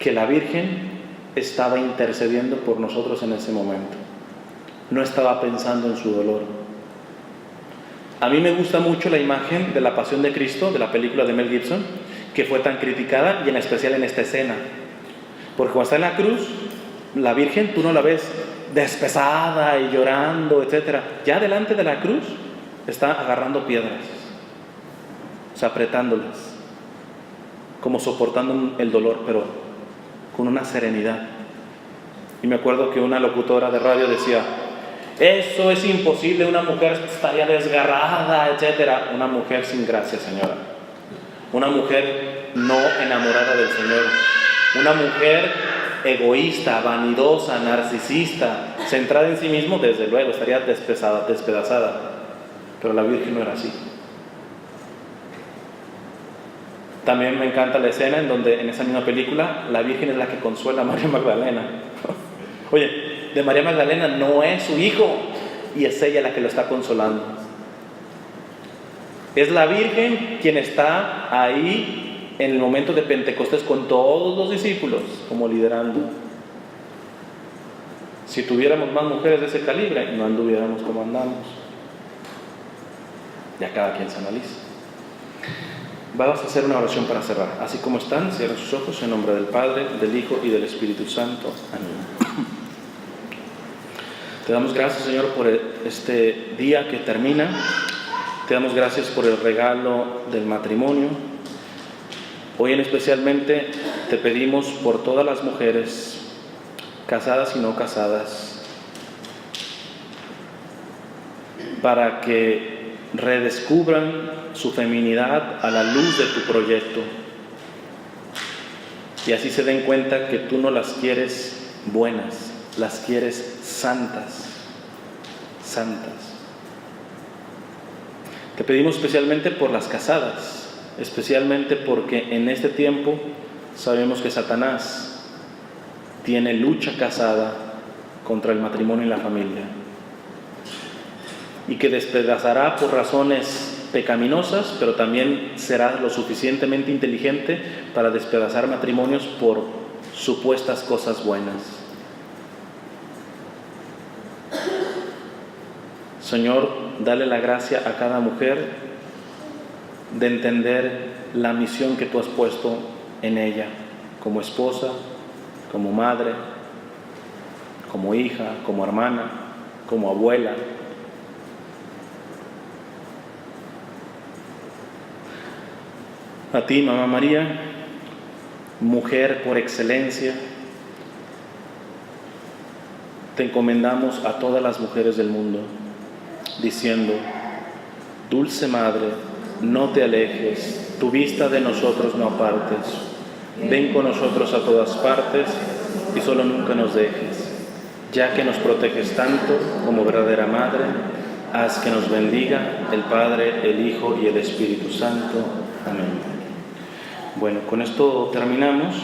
Speaker 1: que la Virgen estaba intercediendo por nosotros en ese momento. No estaba pensando en su dolor. A mí me gusta mucho la imagen de la Pasión de Cristo, de la película de Mel Gibson, que fue tan criticada, y en especial en esta escena. Porque cuando está en la cruz, la Virgen tú no la ves despesada y llorando, etc. Ya delante de la cruz está agarrando piedras, o sea, apretándolas, como soportando el dolor, pero con una serenidad. Y me acuerdo que una locutora de radio decía, eso es imposible, una mujer estaría desgarrada, etc. Una mujer sin gracia, señora. Una mujer no enamorada del Señor. Una mujer egoísta, vanidosa, narcisista, centrada en sí mismo, desde luego estaría despedazada. Pero la Virgen no era así. También me encanta la escena en donde en esa misma película la Virgen es la que consuela a María Magdalena. Oye, de María Magdalena no es su hijo y es ella la que lo está consolando. Es la Virgen quien está ahí en el momento de Pentecostés con todos los discípulos como liderando. Si tuviéramos más mujeres de ese calibre, no anduviéramos como andamos. Ya cada quien se analiza. Vamos a hacer una oración para cerrar. Así como están, cierren sus ojos en nombre del Padre, del Hijo y del Espíritu Santo. Amén. Te damos gracias, Señor, por este día que termina. Te damos gracias por el regalo del matrimonio. Hoy especialmente te pedimos por todas las mujeres, casadas y no casadas, para que redescubran su feminidad a la luz de tu proyecto. y así se den cuenta que tú no las quieres buenas, las quieres santas, santas. Te pedimos especialmente por las casadas, especialmente porque en este tiempo sabemos que Satanás tiene lucha casada contra el matrimonio y la familia, y que despedazará por razones pecaminosas, pero también será lo suficientemente inteligente para despedazar matrimonios por supuestas cosas buenas. Señor, dale la gracia a cada mujer de entender la misión que tú has puesto en ella, como esposa, como madre, como hija, como hermana, como abuela. A ti, Mamá María, mujer por excelencia, te encomendamos a todas las mujeres del mundo, diciendo: Dulce Madre, no te alejes, tu vista de nosotros no apartes. Ven con nosotros a todas partes y solo nunca nos dejes. Ya que nos proteges tanto como verdadera Madre, haz que nos bendiga el Padre, el Hijo y el Espíritu Santo. Amén. Bueno, con esto terminamos.